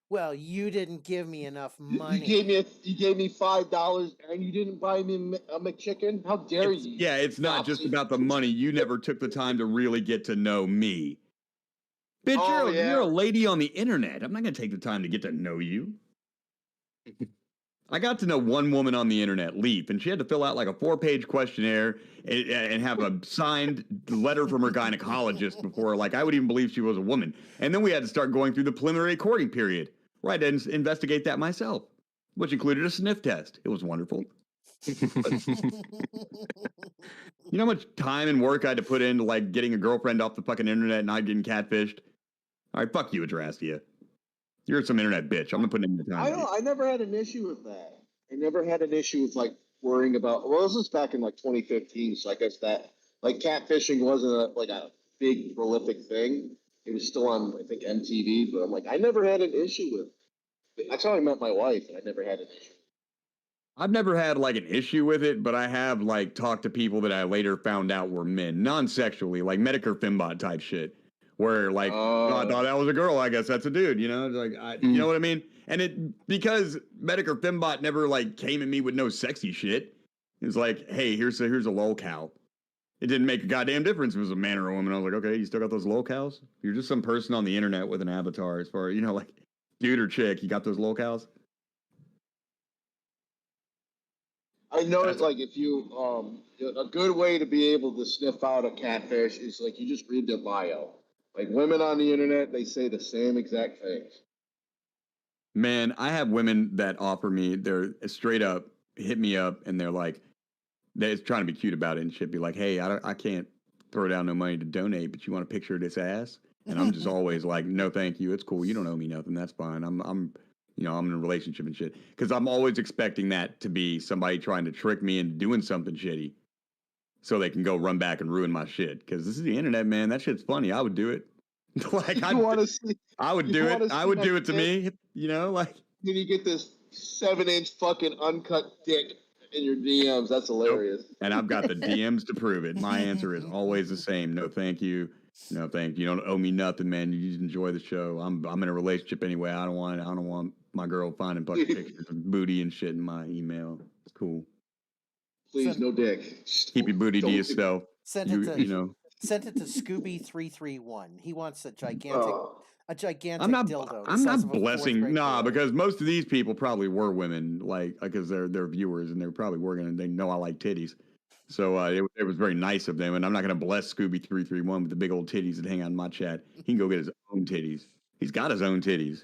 Well, you didn't give me enough money. You gave me $5 and you didn't buy me a McChicken? How dare you? Yeah, it's not just about the money. You never took the time to really get to know me. Bitch, you're a lady on the internet. I'm not going to take the time to get to know you. I got to know one woman on the internet, Leaf, and she had to fill out like a 4-page questionnaire and have a signed letter from her gynecologist before, like, I would even believe she was a woman. And then we had to start going through the preliminary courting period, where I had to investigate that myself, which included a sniff test. It was wonderful. You know how much time and work I had to put into, like, getting a girlfriend off the fucking internet and not getting catfished? All right, fuck you, Adrastia. You're some internet bitch. I'm gonna put in the time. I never had an issue with that. I never had an issue with, like, worrying about. Well, this was back in like 2015, so I guess that, like, catfishing wasn't a big prolific thing. It was still on, I think, MTV. But I'm like, I never had an issue with it. That's how I met my wife, and I never had an issue. I've never had like an issue with it, but I have like talked to people that I later found out were men, non-sexually, like Medicare Fimbot type shit. Where like, oh, I thought that was a girl, I guess that's a dude, you know? Like, you know what I mean? And it, because Medicare Fimbot never like came at me with no sexy shit. It's like, hey, here's a LolCow. It didn't make a goddamn difference if it was a man or a woman. I was like, okay, you still got those LolCows? You're just some person on the internet with an avatar, as far as, you know, like, dude or chick, you got those LolCows? I noticed, like, if you, a good way to be able to sniff out a catfish is, like, you just read their bio. Like, women on the internet, they say the same exact things. Man, I have women that offer me, they're straight up, hit me up, and they're like, they're trying to be cute about it and shit, be like, hey, I can't throw down no money to donate, but you want a picture of this ass? And I'm just always like, no, thank you. It's cool. You don't owe me nothing. That's fine. I'm in a relationship and shit. Because I'm always expecting that to be somebody trying to trick me into doing something shitty so they can go run back and ruin my shit. Because this is the internet, man. That shit's funny. I would do it. Like, I would do it. I would do it to me, you know, like. Then you get this 7-inch fucking uncut dick in your DMs. That's hilarious. Nope. And I've got the DMs to prove it. My answer is always the same. No, thank you. No, thank you. You don't owe me nothing, man. You just enjoy the show. I'm in a relationship anyway. I don't want my girl finding fucking pictures of booty and shit in my email. It's cool. Please, no dick. Keep your booty to yourself. Send it to Scooby331. He wants a gigantic dildo. I'm not blessing, because most of these people probably were women, like, because they're viewers and they're probably working and they know I like titties. So it was very nice of them, and I'm not going to bless Scooby331 with the big old titties that hang out in my chat. He can go get his own titties. He's got his own titties.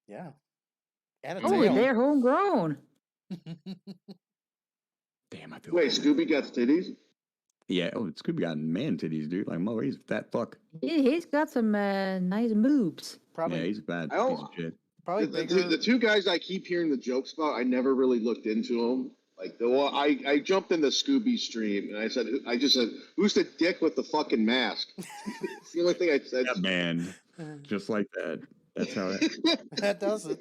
Yeah. And they're homegrown. Damn, I feel. Wait, Scooby got titties? Yeah, Scooby got man titties, dude. Like, mother, he's a fat fuck. He's got some nice boobs. Probably. Yeah, he's a bad piece of shit. Probably the two guys I keep hearing the jokes about, I never really looked into them. Like, I jumped in the Scooby stream and I just said, who's the dick with the fucking mask? It's the only thing I said. Yeah, man. Just like that. That's how that does it.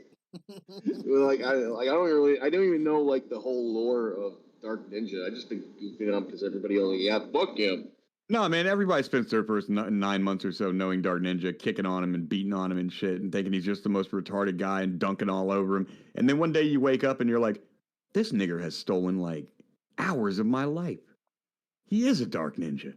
Like, I don't even know, like, the whole lore of DarkNinja. I just been goofing up because everybody only book him. No, man, everybody spends their first 9 months or so knowing DarkNinja, kicking on him and beating on him and shit, and thinking he's just the most retarded guy and dunking all over him. And then one day you wake up and you're like, this nigger has stolen, like, hours of my life. He is a DarkNinja.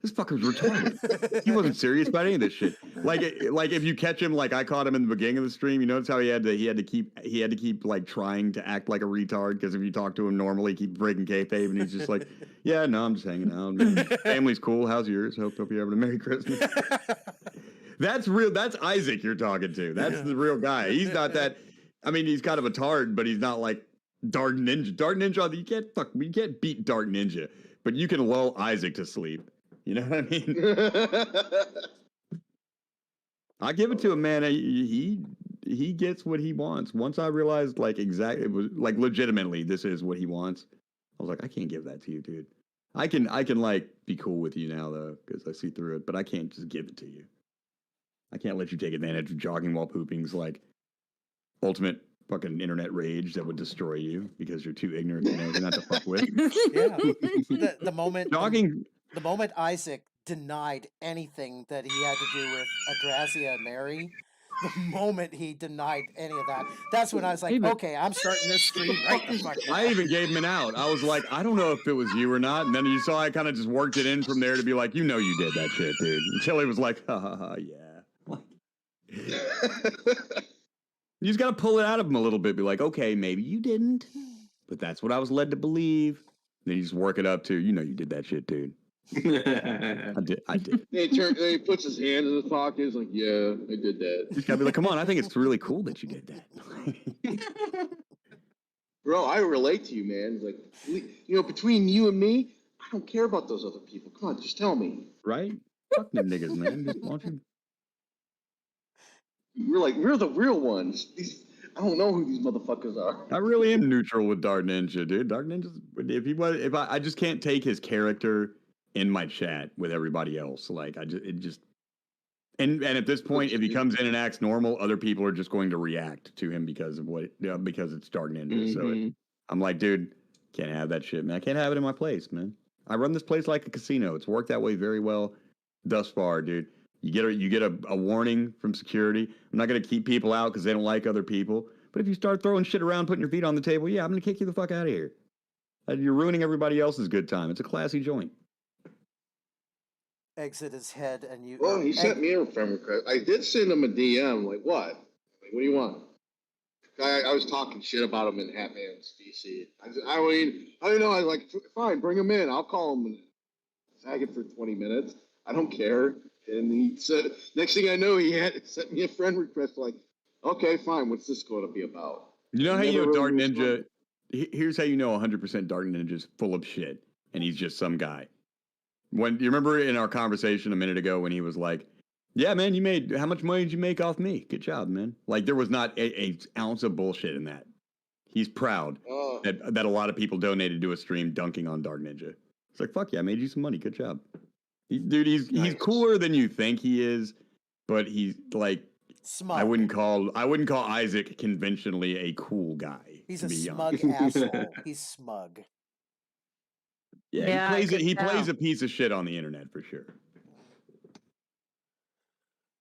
This fucker's retarded. He wasn't serious about any of this shit. Like if you catch him, like I caught him in the beginning of the stream. You notice how he had to keep like trying to act like a retard because if you talk to him normally, he keeps breaking kayfabe, and he's just like, yeah, no, I'm just hanging out. Man. Family's cool. How's yours? Hope you're having a Merry Christmas. That's real. That's Isaac you're talking to. That's the real guy. He's not that. I mean, he's kind of a tard, but he's not like DarkNinja. DarkNinja, you can't beat DarkNinja, but you can lull Isaac to sleep. You know what I mean? I give it to him, man. He gets what he wants. Once I realized, like, exactly, it was like legitimately, this is what he wants. I was like, I can't give that to you, dude. I can like be cool with you now though, because I see through it. But I can't just give it to you. I can't let you take advantage of jogging while pooping's like ultimate fucking internet rage that would destroy you because you're too ignorant to know not to fuck with. Yeah. The moment jogging. The moment Isaac denied anything that he had to do with Adrazia and Mary, the moment he denied any of that, that's when I was like, okay, I'm starting this stream right the fuck now. I even gave him an out. I was like, I don't know if it was you or not. And then you saw I kind of just worked it in from there to be like, you know you did that shit, dude. Until he was like, ha ha ha, yeah. You just got to pull it out of him a little bit. Be like, okay, maybe you didn't. But that's what I was led to believe. Then you just work it up to, you know you did that shit, dude. I did. He puts his hand in his pocket. He's like, yeah, I did that. You just gotta be like, come on, I think it's really cool that you did that. Bro, I relate to you, man. It's like, between you and me, I don't care about those other people. Come on, just tell me. Right? Fuck them niggas, man. Just want you. We're the real ones. I don't know who these motherfuckers are. I really am neutral with DarkNinja, dude. DarkNinja's I just can't take his character in my chat with everybody else. Like and at this point, if he comes in and acts normal, other people are just going to react to him because it's DarkNinja. So I'm like, dude, can't have that shit, man. I can't have it in my place, man. I run this place like a casino. It's worked that way very well thus far, dude. You get a warning from security. I'm not going to keep people out because they don't like other people. But if you start throwing shit around, putting your feet on the table, yeah, I'm going to kick you the fuck out of here. You're ruining everybody else's good time. It's a classy joint. Exit his head and you... Well, he sent me a friend request. I did send him a DM. Like, what? Like, what do you want? I was talking shit about him in Hatman's VC. I don't know. I was like, fine, bring him in. I'll call him and tag it for 20 minutes. I don't care. And he said, next thing I know, he had sent me a friend request. Like, okay, fine. What's this going to be about? You know how you know DarkNinja? Here's how you know 100% DarkNinja is full of shit, and he's just some guy. When you remember in our conversation a minute ago when he was like, "Yeah, man, how much money did you make off me? Good job, man." Like there was not a ounce of bullshit in that. He's proud that a lot of people donated to a stream dunking on DarkNinja. It's like, fuck yeah, I made you some money. Good job. Dude, he's cooler than you think he is, but he's like smug. I wouldn't call Isaac conventionally a cool guy. He's a smug asshole. He's smug. Yeah, he plays a piece of shit on the internet for sure.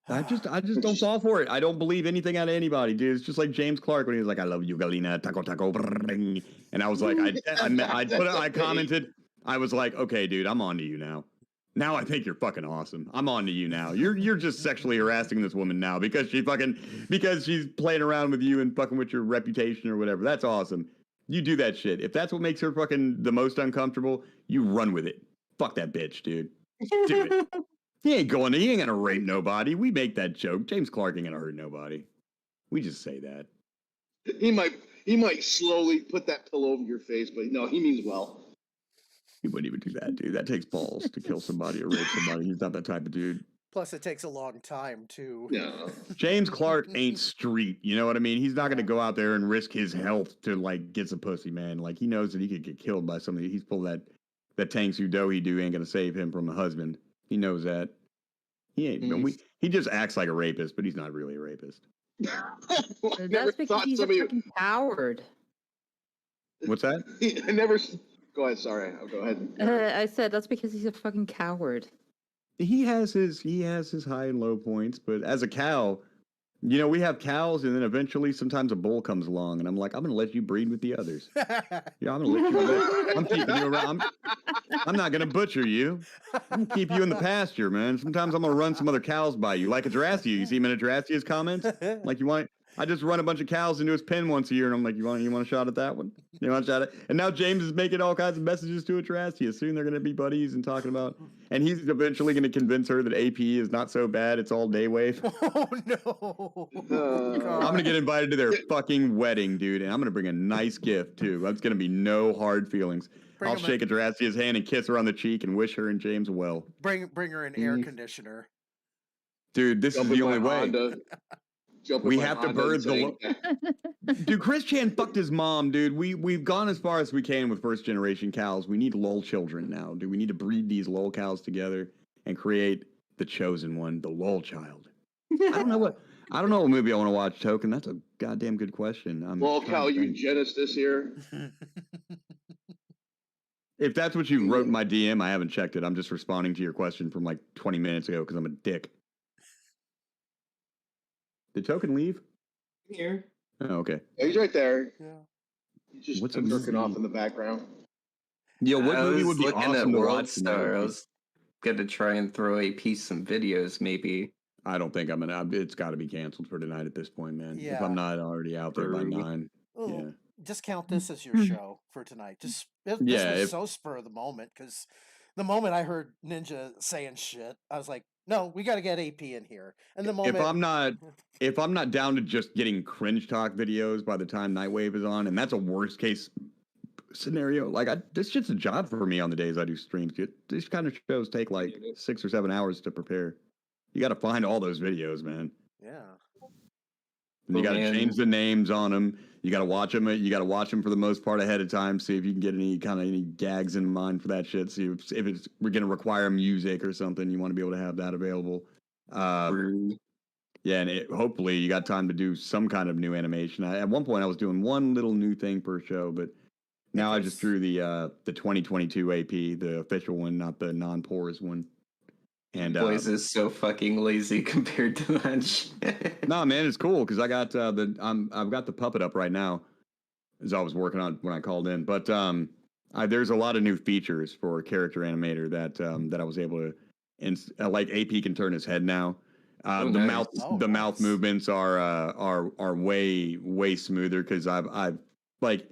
I just don't fall for it. I don't believe anything out of anybody, dude. It's just like James Clark when he was like, "I love you, Galina, taco taco," and I was like, I commented, I was like, okay, dude, I'm on to you now. Now I think you're fucking awesome. I'm on to you now. You're just sexually harassing this woman now because she's playing around with you and fucking with your reputation or whatever. That's awesome. You do that shit. If that's what makes her fucking the most uncomfortable, you run with it. Fuck that bitch, dude. Do it. He ain't gonna rape nobody. We make that joke. James Clark ain't gonna hurt nobody. We just say that. He might slowly put that pillow over your face, but no, he means well. He wouldn't even do that, dude. That takes balls to kill somebody or rape somebody. He's not that type of dude. Plus, it takes a long time, too. Yeah. James Clark ain't street. You know what I mean? He's not going to go out there and risk his health to, like, get some pussy, man. Like, he knows that he could get killed by somebody. He's full of that Tang Soo Do he do ain't going to save him from a husband. He knows that. He ain't. He just acts like a rapist, but he's not really a rapist. That's because he's a fucking coward. What's that? I never... Go ahead. Sorry. I'll go ahead. I said that's because he's a fucking coward. He has his high and low points, but as a cow, You know, we have cows, and then eventually sometimes a bull comes along, and I'm like, I'm going to let you breed with the others. Yeah, I'm going to let you. I'm keeping you around. I'm not going to butcher you. I'm going to keep you in the pasture, man. Sometimes I'm going to run some other cows by you, like a Jurassic. You see Jurassic's comments? Like, you want... I just run a bunch of cows into his pen once a year, and I'm like, you want a shot at that one? You want a shot at? And now James is making all kinds of messages to a Jurassic. Soon they're going to be buddies and talking about, and he's eventually going to convince her that AP is not so bad. It's all Daywave. Oh no! I'm going to get invited to their fucking wedding, dude, and I'm going to bring a nice gift too. That's going to be no hard feelings. I'll shake a Jurassic's hand and kiss her on the cheek and wish her and James well. Bring her an air conditioner. Dude, this is the only way. We have to bird the dude. Chris Chan fucked his mom, dude. We've gone as far as we can with first generation cows. We need lol children now, dude. We need to breed these lol cows together and create the chosen one, the lol child. I don't know what movie I want to watch, Token. That's a goddamn good question. LolCow eugenist this year. If that's what you wrote in my DM, I haven't checked it. I'm just responding to your question from like 20 minutes ago because I'm a dick. Did Token leave? Here. Oh, okay. Yeah, he's right there. Yeah. He's just jerking off in the background. Yeah, what movie would be looking awesome at to World watch? Star. I was gonna try and throw AP some videos, maybe. I don't think I'm gonna. It's got to be canceled for tonight at this point, man. Yeah. If I'm not already out there by 9. Yeah. Just count this as your show for tonight. This was so spur of the moment because the moment I heard Ninja saying shit, I was like, no, we got to get AP in here. And the moment if I'm not down to just getting cringe talk videos by the time Nightwave is on, and that's a worst case scenario. Like this shit's a job for me on the days I do streams. These kind of shows take like 6 or 7 hours to prepare. You got to find all those videos, man. Yeah. And you got to change the names on them. You got to watch them. You got to watch them for the most part ahead of time. See if you can get any gags in mind for that shit. See if we're going to require music or something. You want to be able to have that available. Yeah, and hopefully you got time to do some kind of new animation. At one point I was doing one little new thing per show, but now I just drew the 2022 AP, the official one, not the non-porous one. And Boys is so fucking lazy compared to that shit. Nah, man, it's cool because I got I've got the puppet up right now, as I was working on when I called in. But there's a lot of new features for character animator that I was able to, like AP can turn his head now. The mouth movements are way smoother because I've like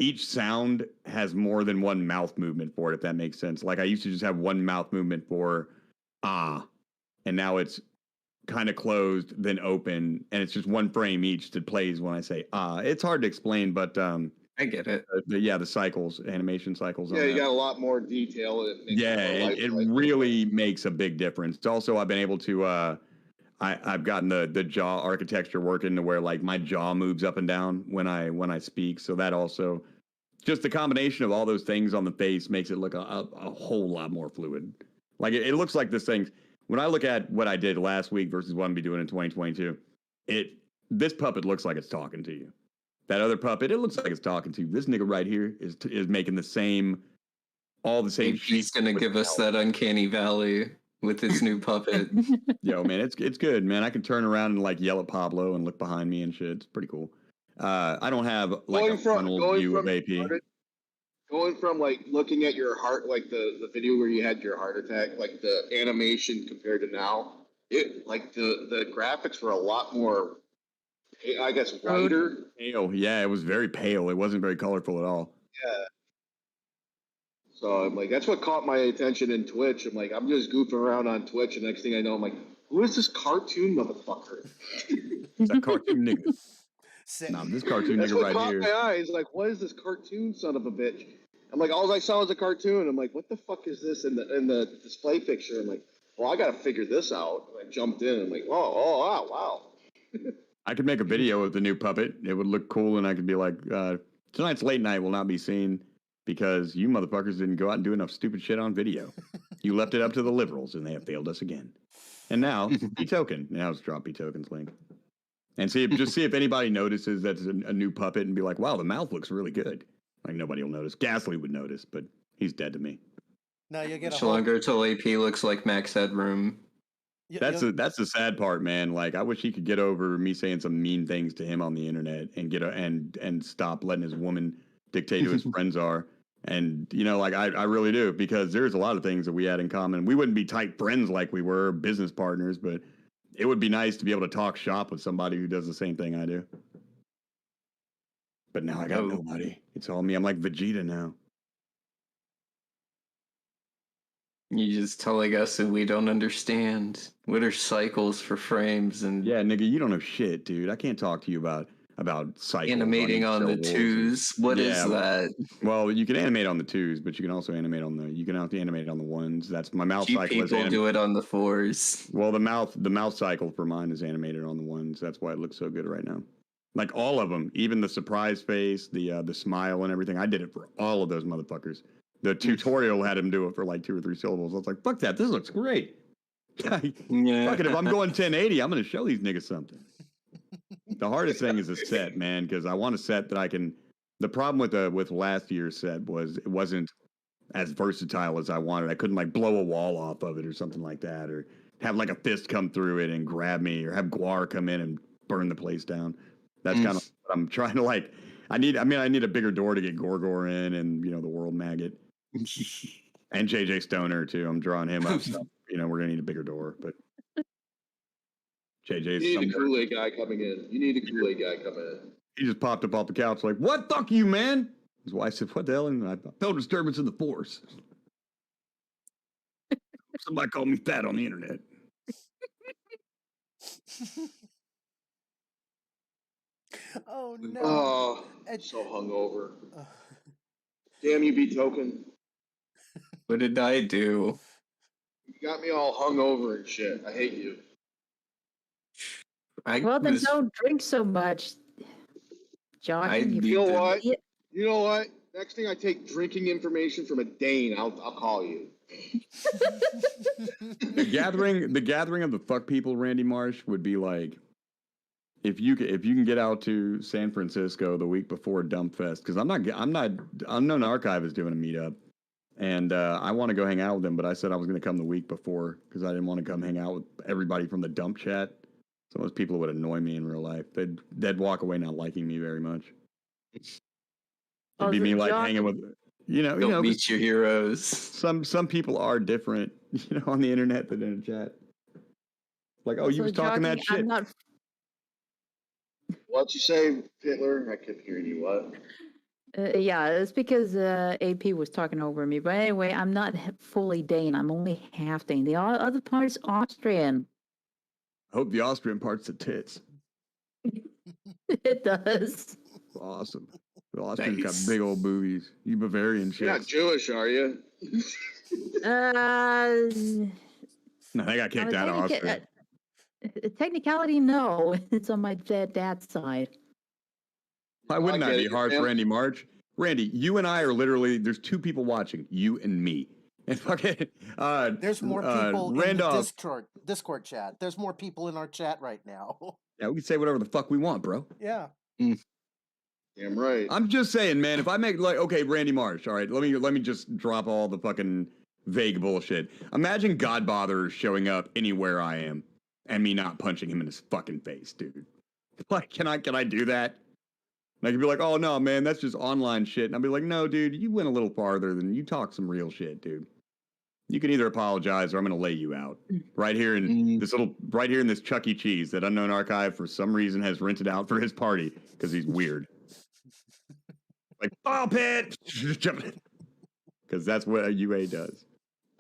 each sound has more than one mouth movement for it, if that makes sense. Like I used to just have one mouth movement for and now it's kind of closed then open, and it's just one frame each that plays when I say It's hard to explain, but I get it. The cycles, animation cycles. Yeah, you got a lot more detail. It really makes a big difference. Also, I've been able to I've gotten the jaw architecture working to where like my jaw moves up and down when I speak. So that also, just the combination of all those things on the face makes it look a whole lot more fluid. Like it looks like this thing. When I look at what I did last week versus what I'm gonna be doing in 2022, this puppet looks like it's talking to you. That other puppet, it looks like it's talking to you. This nigga right here is making all the same. He's gonna give us that uncanny valley with his new puppet. Yo, man, it's good, man. I can turn around and like yell at Pablo and look behind me and shit. It's pretty cool. I don't have like a frontal view of AP. Going from like looking at your heart, like the video where you had your heart attack, like the animation compared to now, it like the graphics were a lot more, I guess, whiter. Pale, yeah, it was very pale. It wasn't very colorful at all. Yeah. So I'm like, that's what caught my attention in Twitch. I'm like, I'm just goofing around on Twitch, and next thing I know, I'm like, who is this cartoon motherfucker? That cartoon nigga. Nah, this cartoon nigga right here. That's what caught my eyes. Like, what is this cartoon son of a bitch? I'm like, all I saw was a cartoon. I'm like, what the fuck is this in the display picture? I'm like, well, I got to figure this out. And I jumped in. I'm like, wow. I could make a video with the new puppet. It would look cool, and I could be like, tonight's late night will not be seen because you motherfuckers didn't go out and do enough stupid shit on video. You left it up to the liberals, and they have failed us again. And now, B-Token. Now let's drop B-Token's link. And see if anybody notices that's a new puppet and be like, wow, the mouth looks really good. Like, nobody will notice. Ghastly would notice, but he's dead to me. No, you get much longer till AP looks like Max Headroom. That's the sad part, man. Like, I wish he could get over me saying some mean things to him on the internet and and stop letting his woman dictate who his friends are. And like I really do, because there's a lot of things that we had in common. We wouldn't be tight friends like we were business partners, but it would be nice to be able to talk shop with somebody who does the same thing I do. But now I got nobody. It's all me. I'm like Vegeta now. You just telling us that we don't understand. What are cycles for frames and yeah, nigga, you don't know shit, dude. I can't talk to you about cycles. Animating on the twos. What is that? Well, you can animate on the twos, but you can also animate on the ones. That's my mouth cycle. People do it on the fours. Well, the mouth cycle for mine is animated on the ones. That's why it looks so good right now. Like all of them, even the surprise face, the smile and everything. I did it for all of those motherfuckers. The tutorial had him do it for like 2 or 3 syllables. I was like, fuck that. This looks great. Fuck it. If I'm going 1080, I'm going to show these niggas something. The hardest thing is a set, man, because I want a set that I can. The problem with last year's set was it wasn't as versatile as I wanted. I couldn't like blow a wall off of it or something like that, or have like a fist come through it and grab me, or have Guar come in and burn the place down. That's kind of what I'm trying to like. I need a bigger door to get Gorgor in, and the World Maggot. And JJ Stoner too. I'm drawing him up. So, we're gonna need a bigger door, but JJ's. You need a Kool-Aid guy coming in. He just popped up off the couch like, "What? Fuck you, man!" His wife said, "What the hell?" And I felt disturbance in the force. Somebody called me fat on the internet. Oh no! Oh, so hungover. Damn you, B-Token. What did I do? You got me all hungover and shit. I hate you. Then don't drink so much, John. You know what? Next thing I take drinking information from a Dane, I'll call you. The gathering of the fuck people, Randy Marsh, would be like if you can get out to San Francisco the week before Dump Fest, because Unknown Archive is doing a meetup. And I want to go hang out with them, but I said I was going to come the week before because I didn't want to come hang out with everybody from the dump chat. Some of those people would annoy me in real life. They'd walk away not liking me very much. It'd be me like hanging with, Don't meet your heroes. Some people are different, on the internet than in a chat. Like, oh, you was talking that shit. What'd you say, Hitler? I kept hearing you. What? Yeah, it's because AP was talking over me. But anyway, I'm not fully Dane. I'm only half Dane. The other part's Austrian. I hope the Austrian part's the tits. It does. Awesome. The Austrians got big old boobies. You Bavarian shit. You're not Jewish, are you? No, they got kicked out of Austria. Technicality, no. It's on my dad's side. Why wouldn't that be hard for Randy March? Randy, you and I are literally, there's 2 people watching, you and me. And fucking, there's more people in the Discord chat. There's more people in our chat right now. Yeah, we can say whatever the fuck we want, bro. Yeah. Damn right. I'm just saying, man, if I make okay, Randy Marsh, all right, let me just drop all the fucking vague bullshit. Imagine Godbother showing up anywhere I am and me not punching him in his fucking face, dude. Like, can I do that? And I could be like, oh, no, man, that's just online shit. And I'd be like, no, dude, you went a little farther than you talk some real shit, dude. You can either apologize or I'm going to lay you out right here in this Chuck E. Cheese that Unknown Archive for some reason has rented out for his party because he's weird. Like, ball pit! Because that's what a UA does.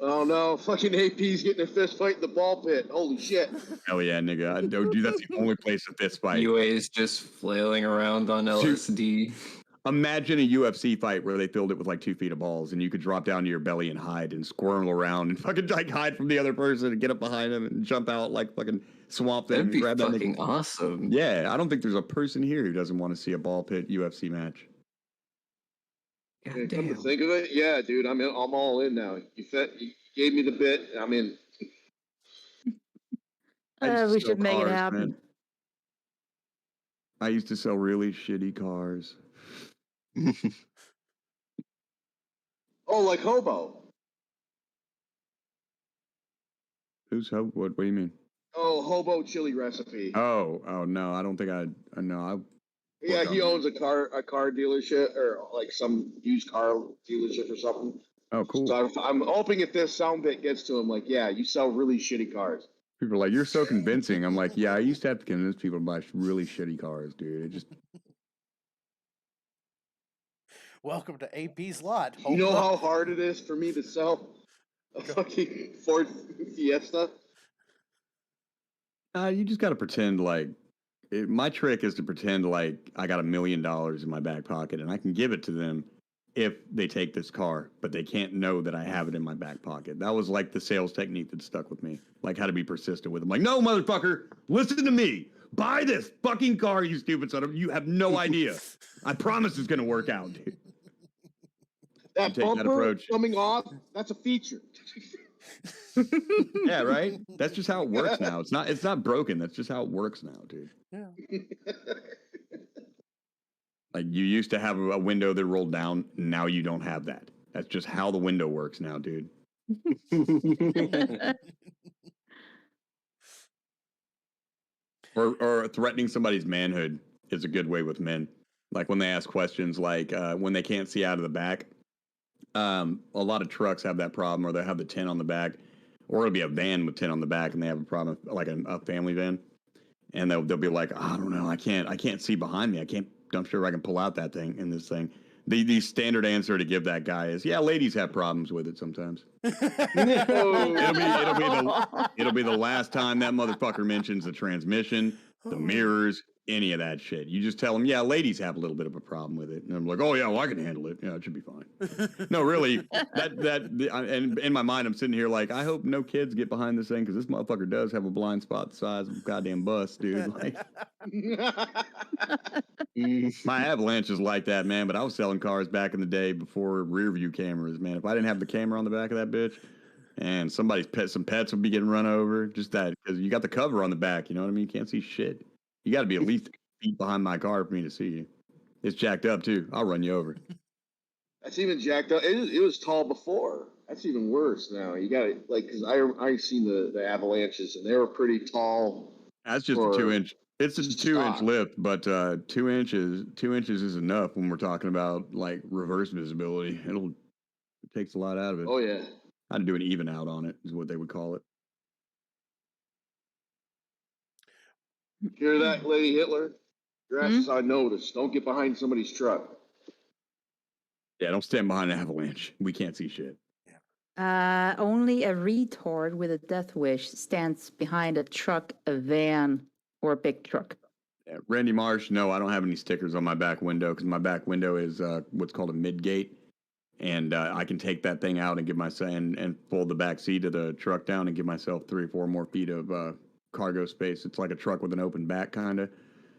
Oh no, fucking AP's getting a fist fight in the ball pit. Holy shit. Hell yeah, nigga. Dude, that's the only place to fist fight. UA is just flailing around on LSD. Imagine a UFC fight where they filled it with like 2 feet of balls and you could drop down to your belly and hide and squirm around and fucking like hide from the other person and get up behind them and jump out like fucking swamp them. That'd be grab fucking that awesome. Yeah, I don't think there's a person here who doesn't want to see a ball pit UFC match. Come to think of it, yeah, dude, I'm all in now. You gave me the bit, I'm in. We should make it happen. Man. I used to sell really shitty cars. Oh, like Hobo. Who's Hobo? What do you mean? Oh, hobo chili recipe. Oh no, I don't think I know. Yeah, he owns a car dealership or like some used car dealership or something. Oh, cool. So I'm hoping if this sound bit gets to him, like, yeah, you sell really shitty cars. People are like, you're so convincing. I'm like, yeah, I used to have to convince people to buy really shitty cars, dude. It just. Welcome to AP's lot. You know how hard it is for me to sell a fucking Ford Fiesta? You just got to pretend like. My trick is to pretend like I got $1 million in my back pocket and I can give it to them if they take this car, but they can't know that I have it in my back pocket. That was like the sales technique that stuck with me, like how to be persistent with them. Like, no, motherfucker, listen to me. Buy this fucking car, you stupid son of. You have no idea. I promise it's going to work out, dude. That bumper coming off, that's a feature. Yeah, right? That's just how it works now. It's not broken. That's just how it works now, dude. Yeah. Like you used to have a window that rolled down. Now you don't have that. That's just how the window works now, dude. Or threatening somebody's manhood is a good way with men. Like when they ask questions, like when they can't see out of the back. A lot of trucks have that problem, or they'll have the tent on the back, or it'll be a van with tent on the back, and they have a problem, like a family van, and they'll be like, oh, I don't know, I can't see behind me, I'm sure I can pull out that thing in this thing. The standard answer to give that guy is, yeah, ladies have problems with it sometimes. It'll be the last time that motherfucker mentions the transmission, the mirrors, any of that shit. You just tell them, yeah, ladies have a little bit of a problem with it, and I'm like, oh yeah, well I can handle it. Yeah, it should be fine. No, really, and in my mind, I'm sitting here like, I hope no kids get behind this thing because this motherfucker does have a blind spot the size of a goddamn bus, dude. Like, my Avalanche is like that, man. But I was selling cars back in the day before rear view cameras, man. If I didn't have the camera on the back of that bitch, and some pets would be getting run over, just that because you got the cover on the back. You know what I mean? You can't see shit. You got to be at least feet behind my car for me to see you. It's jacked up too. I'll run you over. That's even jacked up. It was tall before. That's even worse now. You got to like because I seen the Avalanches and they were pretty tall. That's just a 2-inch. It's a 2-inch lift, but 2 inches is enough when we're talking about like reverse visibility. It takes a lot out of it. Oh yeah. I had to do an even out on it is what they would call it. Hear that, Lady Hitler? Your ass is on notice. Don't get behind somebody's truck. Yeah, don't stand behind an Avalanche. We can't see shit. Only a retard with a death wish stands behind a truck, a van, or a big truck. Yeah, Randy Marsh, no, I don't have any stickers on my back window because my back window is what's called a midgate. And I can take that thing out and give myself and fold the back seat of the truck down and give myself 3 or 4 more feet of cargo space. It's like a truck with an open back, kind of.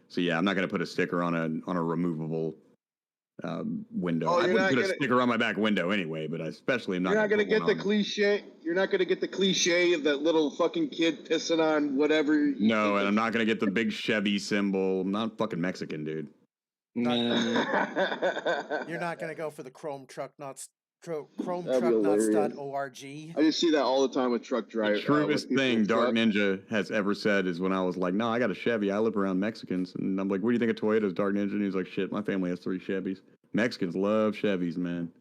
So yeah, I'm not going to put a sticker on a removable window. I wouldn't put a sticker on my back window anyway, but I especially am not. You're not going to get the cliche. You're not going to get the cliche of that little fucking kid pissing on whatever. No, and I'm not going to get the big Chevy symbol. I'm not fucking Mexican, dude. You're not going to go for the chrome truck nuts. ChromeTruckNuts.org. I just see that all the time with truck drivers. The truest thing DarkNinja has ever said is when I was like, no, I got a Chevy. I live around Mexicans. And I'm like, what do you think of Toyotas, DarkNinja? And he's like, shit, my family has 3 Chevys. Mexicans love Chevys, man.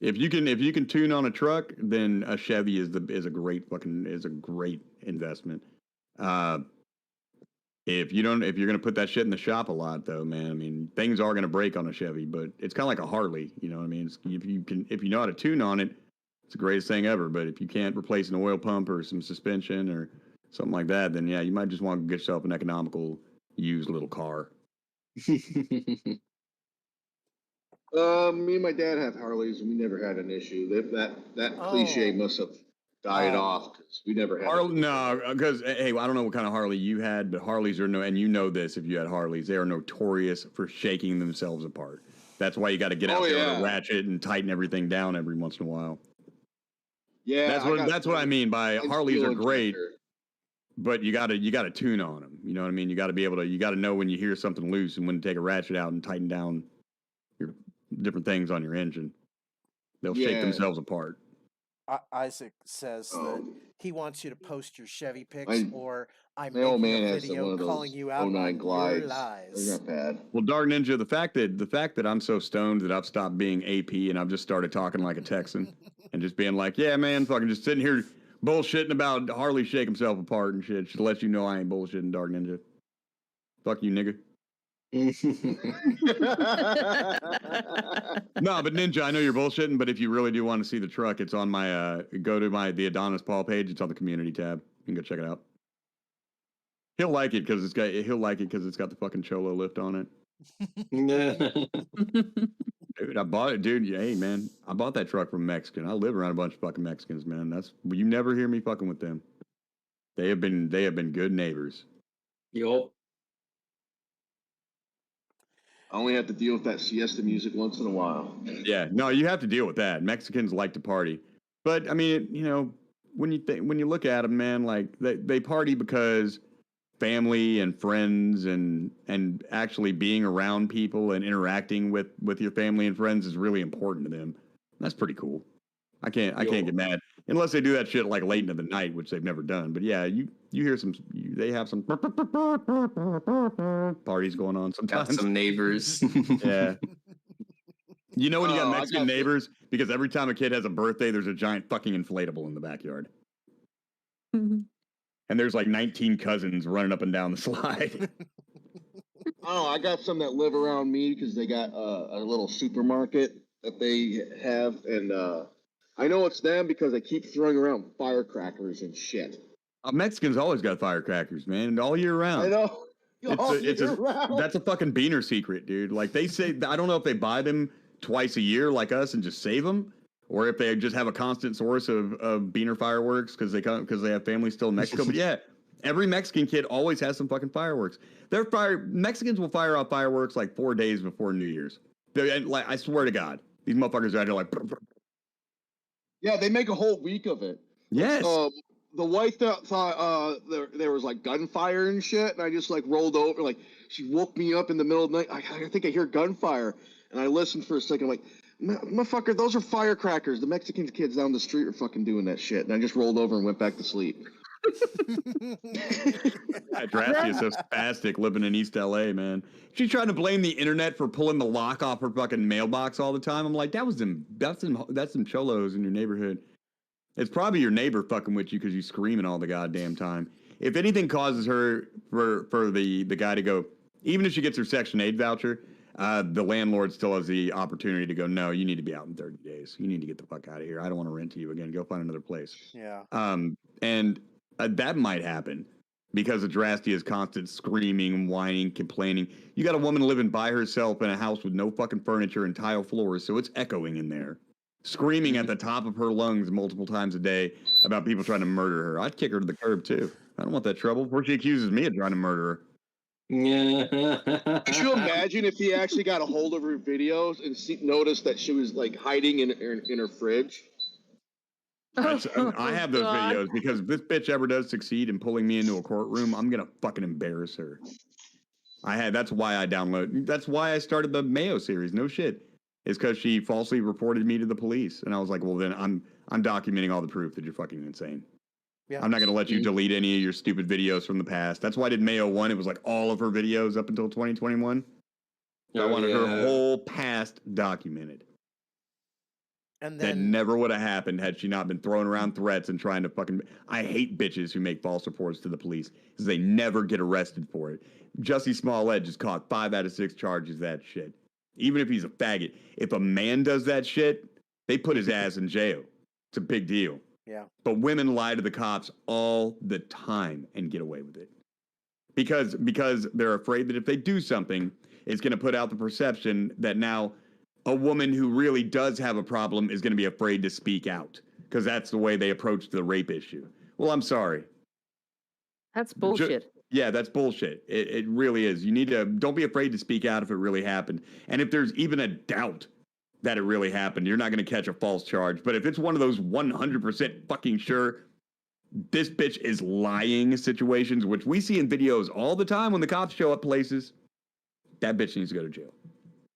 If you can tune on a truck, then a Chevy is a great investment. If you're gonna put that shit in the shop a lot, though, man, I mean, things are gonna break on a Chevy, but it's kind of like a Harley, you know what I mean? If you know how to tune on it, it's the greatest thing ever. But if you can't replace an oil pump or some suspension or something like that, then yeah, you might just want to get yourself an economical used little car. Me and my dad have Harleys, and we never had an issue. That cliche must have died off because we never had. No, because hey, I don't know what kind of Harley you had, but Harleys are and you know this if you had Harleys, they are notorious for shaking themselves apart. That's why you got to get out there and ratchet and tighten everything down every once in a while. Yeah, that's what I mean by Harleys are great, but you got to tune on them. You know what I mean? You got to know when you hear something loose and when to take a ratchet out and tighten down your different things on your engine. They'll shake themselves apart. Isaac says that he wants you to post your Chevy pics, or I'm My old making man a has one video of those calling you out 09 on your glides. lies. They're not bad. Well, Dark Ninja, the fact that I'm so stoned that I've stopped being AP and I've just started talking like a Texan and just being like, yeah, man, fucking just sitting here bullshitting about Harley shake himself apart and shit. Should let you know I ain't bullshitting, Dark Ninja. Fuck you, nigga. No, but Ninja, I know you're bullshitting, but if you really do want to see the truck, it's on my go to the Adonis Paul page. It's on the community tab. You can go check it out. He'll like it because it's got the fucking Cholo lift on it. Dude, I bought it, dude. Hey, man, I bought that truck from a Mexican. I live around a bunch of fucking Mexicans, man. You never hear me fucking with them. They have been good neighbors. Yup. I only have to deal with that siesta music once in a while. Yeah, no, you have to deal with that. Mexicans like to party, but I mean, when you look at them, man, like they party because family and friends and actually being around people and interacting with your family and friends is really important to them. That's pretty cool. I can't get mad unless they do that shit like late into the night, which they've never done. But yeah, you hear they have some parties going on sometimes. Got some neighbors. Yeah. You know when you got Mexican neighbors? Because every time a kid has a birthday, there's a giant fucking inflatable in the backyard. And there's like 19 cousins running up and down the slide. Oh, I got some that live around me because they got a little supermarket that they have, and I know it's them because they keep throwing around firecrackers and shit. Mexicans always got firecrackers, man, all year round. I know. That's a fucking beaner secret, dude. Like they say, I don't know if they buy them twice a year like us and just save them, or if they just have a constant source of beaner fireworks because they have family still in Mexico. But yeah, every Mexican kid always has some fucking fireworks. Mexicans will fire off fireworks like 4 days before New Year's. Like I swear to God, these motherfuckers are out there like. Yeah, they make a whole week of it. Yes. The wife thought there was like gunfire and shit, and I just like rolled over. Like she woke me up in the middle of the night. I think I hear gunfire, and I listened for a second. I'm like, motherfucker, those are firecrackers. The Mexican kids down the street are fucking doing that shit, and I just rolled over and went back to sleep. Drafty is so spastic living in East LA, man. She's trying to blame the internet for pulling the lock off her fucking mailbox all the time. I'm like, that's some cholos in your neighborhood. It's probably your neighbor fucking with you because you screaming all the goddamn time. If anything causes her for the guy to go, even if she gets her Section 8 voucher, the landlord still has the opportunity to go, no, you need to be out in 30 days. You need to get the fuck out of here. I don't want to rent to you again. Go find another place. Yeah. And that might happen because of Drastia's constant screaming, whining, complaining. You got a woman living by herself in a house with no fucking furniture and tile floors, so it's echoing in there. Screaming at the top of her lungs multiple times a day about people trying to murder her. I'd kick her to the curb, too. I don't want that trouble before she accuses me of trying to murder her. Could you imagine if he actually got a hold of her videos and noticed that she was like hiding in her fridge? I have those videos because if this bitch ever does succeed in pulling me into a courtroom, I'm gonna fucking embarrass her. That's why I started the Mayo series. No shit. It's because she falsely reported me to the police. And I was like, well, then I'm documenting all the proof that you're fucking insane. Yeah. I'm not going to let you delete any of your stupid videos from the past. That's why I did Mayo 1. It was like all of her videos up until 2021. I wanted her whole past documented. And then, that never would have happened had she not been throwing around threats and trying to fucking... I hate bitches who make false reports to the police because they never get arrested for it. Jussie Smollett just caught 5 out of 6 charges of that shit. Even if he's a faggot. If a man does that shit, they put his ass in jail. It's a big deal. Yeah. But women lie to the cops all the time and get away with it. Because they're afraid that if they do something, it's going to put out the perception that now a woman who really does have a problem is going to be afraid to speak out. Because that's the way they approach the rape issue. Well, I'm sorry. That's bullshit. Yeah, that's bullshit. It really is. You need to, don't be afraid to speak out if it really happened. And if there's even a doubt that it really happened, you're not going to catch a false charge. But if it's one of those 100% fucking sure, this bitch is lying situations, which we see in videos all the time when the cops show up places, that bitch needs to go to jail.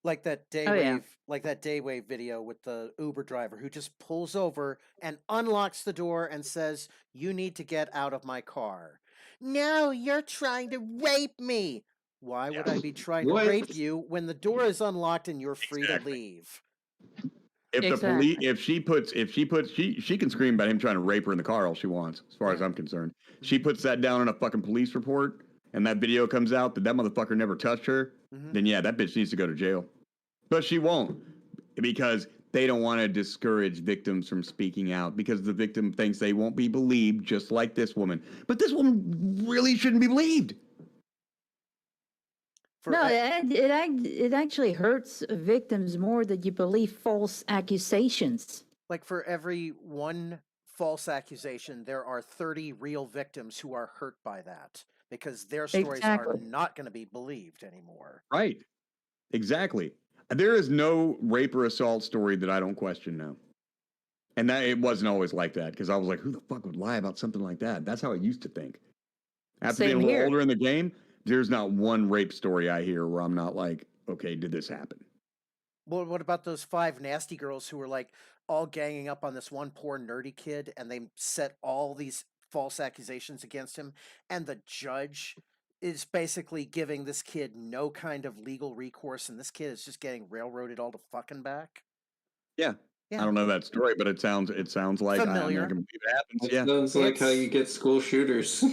Like that Daywave video with the Uber driver who just pulls over and unlocks the door and says, "You need to get out of my car." No, you're trying to rape me. Why would I be trying to rape you when the door is unlocked and you're free to leave? If the police, if she can scream about him trying to rape her in the car all she wants, as far as I'm concerned. She puts that down on a fucking police report, and that video comes out that motherfucker never touched her. Then yeah, that bitch needs to go to jail. But she won't, because they don't want to discourage victims from speaking out, because the victim thinks they won't be believed, just like this woman. But this woman really shouldn't be believed. It actually hurts victims more that you believe false accusations. Like for every one false accusation, there are 30 real victims who are hurt by that because their stories are not going to be believed anymore. Right. Exactly. There is no rape or assault story that I don't question now. And that it wasn't always like that, because I was like, who the fuck would lie about something like that? That's how I used to think. After being a little older in the game, there's not one rape story I hear where I'm not like, okay, did this happen? Well, what about those 5 nasty girls who were like all ganging up on this one poor nerdy kid, and they set all these false accusations against him, and the judge is basically giving this kid no kind of legal recourse, and this kid is just getting railroaded all the fucking back? Yeah. I don't know that story, but it sounds like familiar. I can believe it happens. It sounds like how you get school shooters.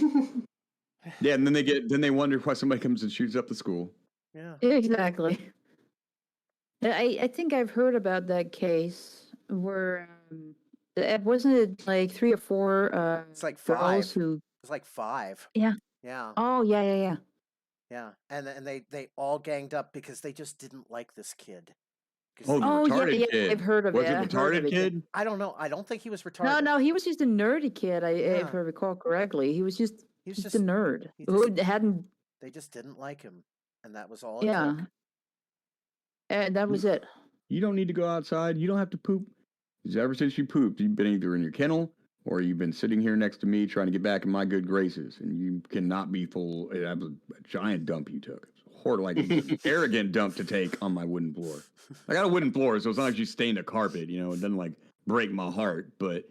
Yeah, and then they wonder why somebody comes and shoots up the school. Yeah. Exactly. I think I've heard about that case where wasn't it like 3 or 4 it's like girls 5. who It's like 5. Yeah. Yeah. Oh, yeah. Yeah. And they all ganged up because they just didn't like this kid. Oh, the retarded kid. I've heard of it. Was it retarded kid? I don't know. I don't think he was retarded. No, he was just a nerdy kid, if I recall correctly. He was just a nerd who hadn't. They just didn't like him, and that was all it Yeah. took. And that was it. You don't need to go outside. You don't have to poop. Because ever since you pooped, you've been either in your kennel or you've been sitting here next to me trying to get back in my good graces. And you cannot be full. That was a giant dump you took. Like an arrogant dump to take on my wooden floor. I got a wooden floor, so as long as you stain the carpet, it doesn't like break my heart. But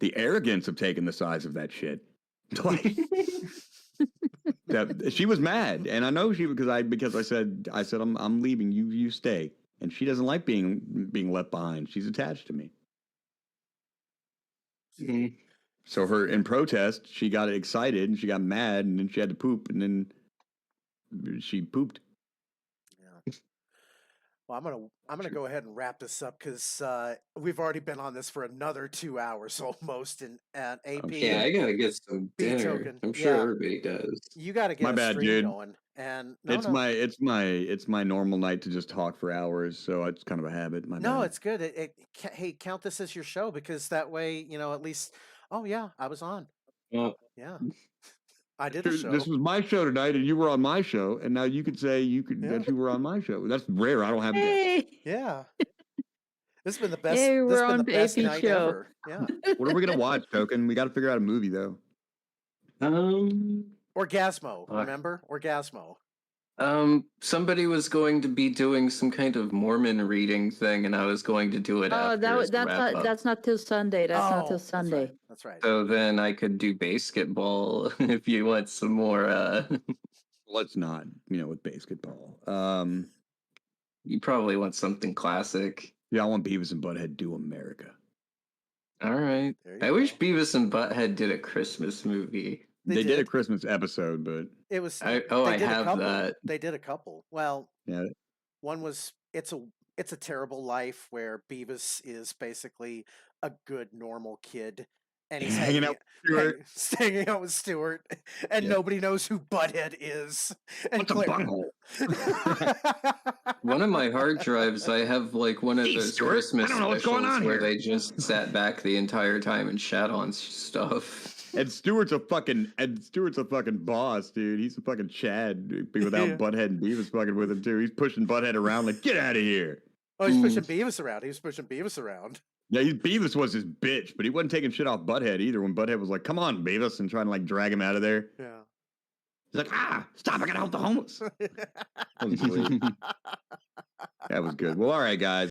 the arrogance of taking the size of that shit, like that, she was mad, and I know she because I said I'm leaving. You stay, and she doesn't like being left behind. She's attached to me. Mm-hmm. So in protest, she got excited and she got mad, and then she had to poop, and then she pooped. Yeah. Well, I'm gonna go ahead and wrap this up because we've already been on this for another 2 hours almost. And AP. Yeah, I gotta get some dinner. Token. I'm sure everybody does. You gotta get a stream going. And it's my normal night to just talk for hours, so it's kind of a habit. No, it's good. Hey, count this as your show, because that way at least. Oh yeah, I was on. Yeah. I did a show. This was my show tonight, and you were on my show, and now you could say that you were on my show. That's rare. I don't have that. Yeah. This has been the best. Hey, this has been on the best night show. ever. Yeah. What are we gonna watch, Token? We got to figure out a movie though. Orgasmo. Remember Orgasmo? Somebody was going to be doing some kind of Mormon reading thing, and I was going to do it. Oh, that's not till Sunday. That's not till Sunday. That's right. So then I could do basketball if you want some more. Let's not, with basketball. You probably want something classic. Yeah, I want Beavis and Butthead Do America. All right. I wish Beavis and Butthead did a Christmas movie. They did a Christmas episode, but it was. I have that. They did a couple. Well, yeah. One was It's a Terrible Life, where Beavis is basically a good normal kid, and he's hanging out with Stuart, and nobody knows who Butthead is. And what's a butthole? One of my hard drives, I have like one of those Christmas specials where they just sat back the entire time and chat on stuff. And Stewart's a fucking boss, dude. He's a fucking Chad without Butthead and Beavis fucking with him too. He's pushing Butthead around like, get out of here. Oh, he's pushing Beavis around. He was pushing Beavis around. Yeah, Beavis was his bitch, but he wasn't taking shit off Butthead either. When Butthead was like, "Come on, Beavis," and trying to like drag him out of there. Yeah. He's like, "Stop! I gotta help the homeless." That was good. Well, all right, guys.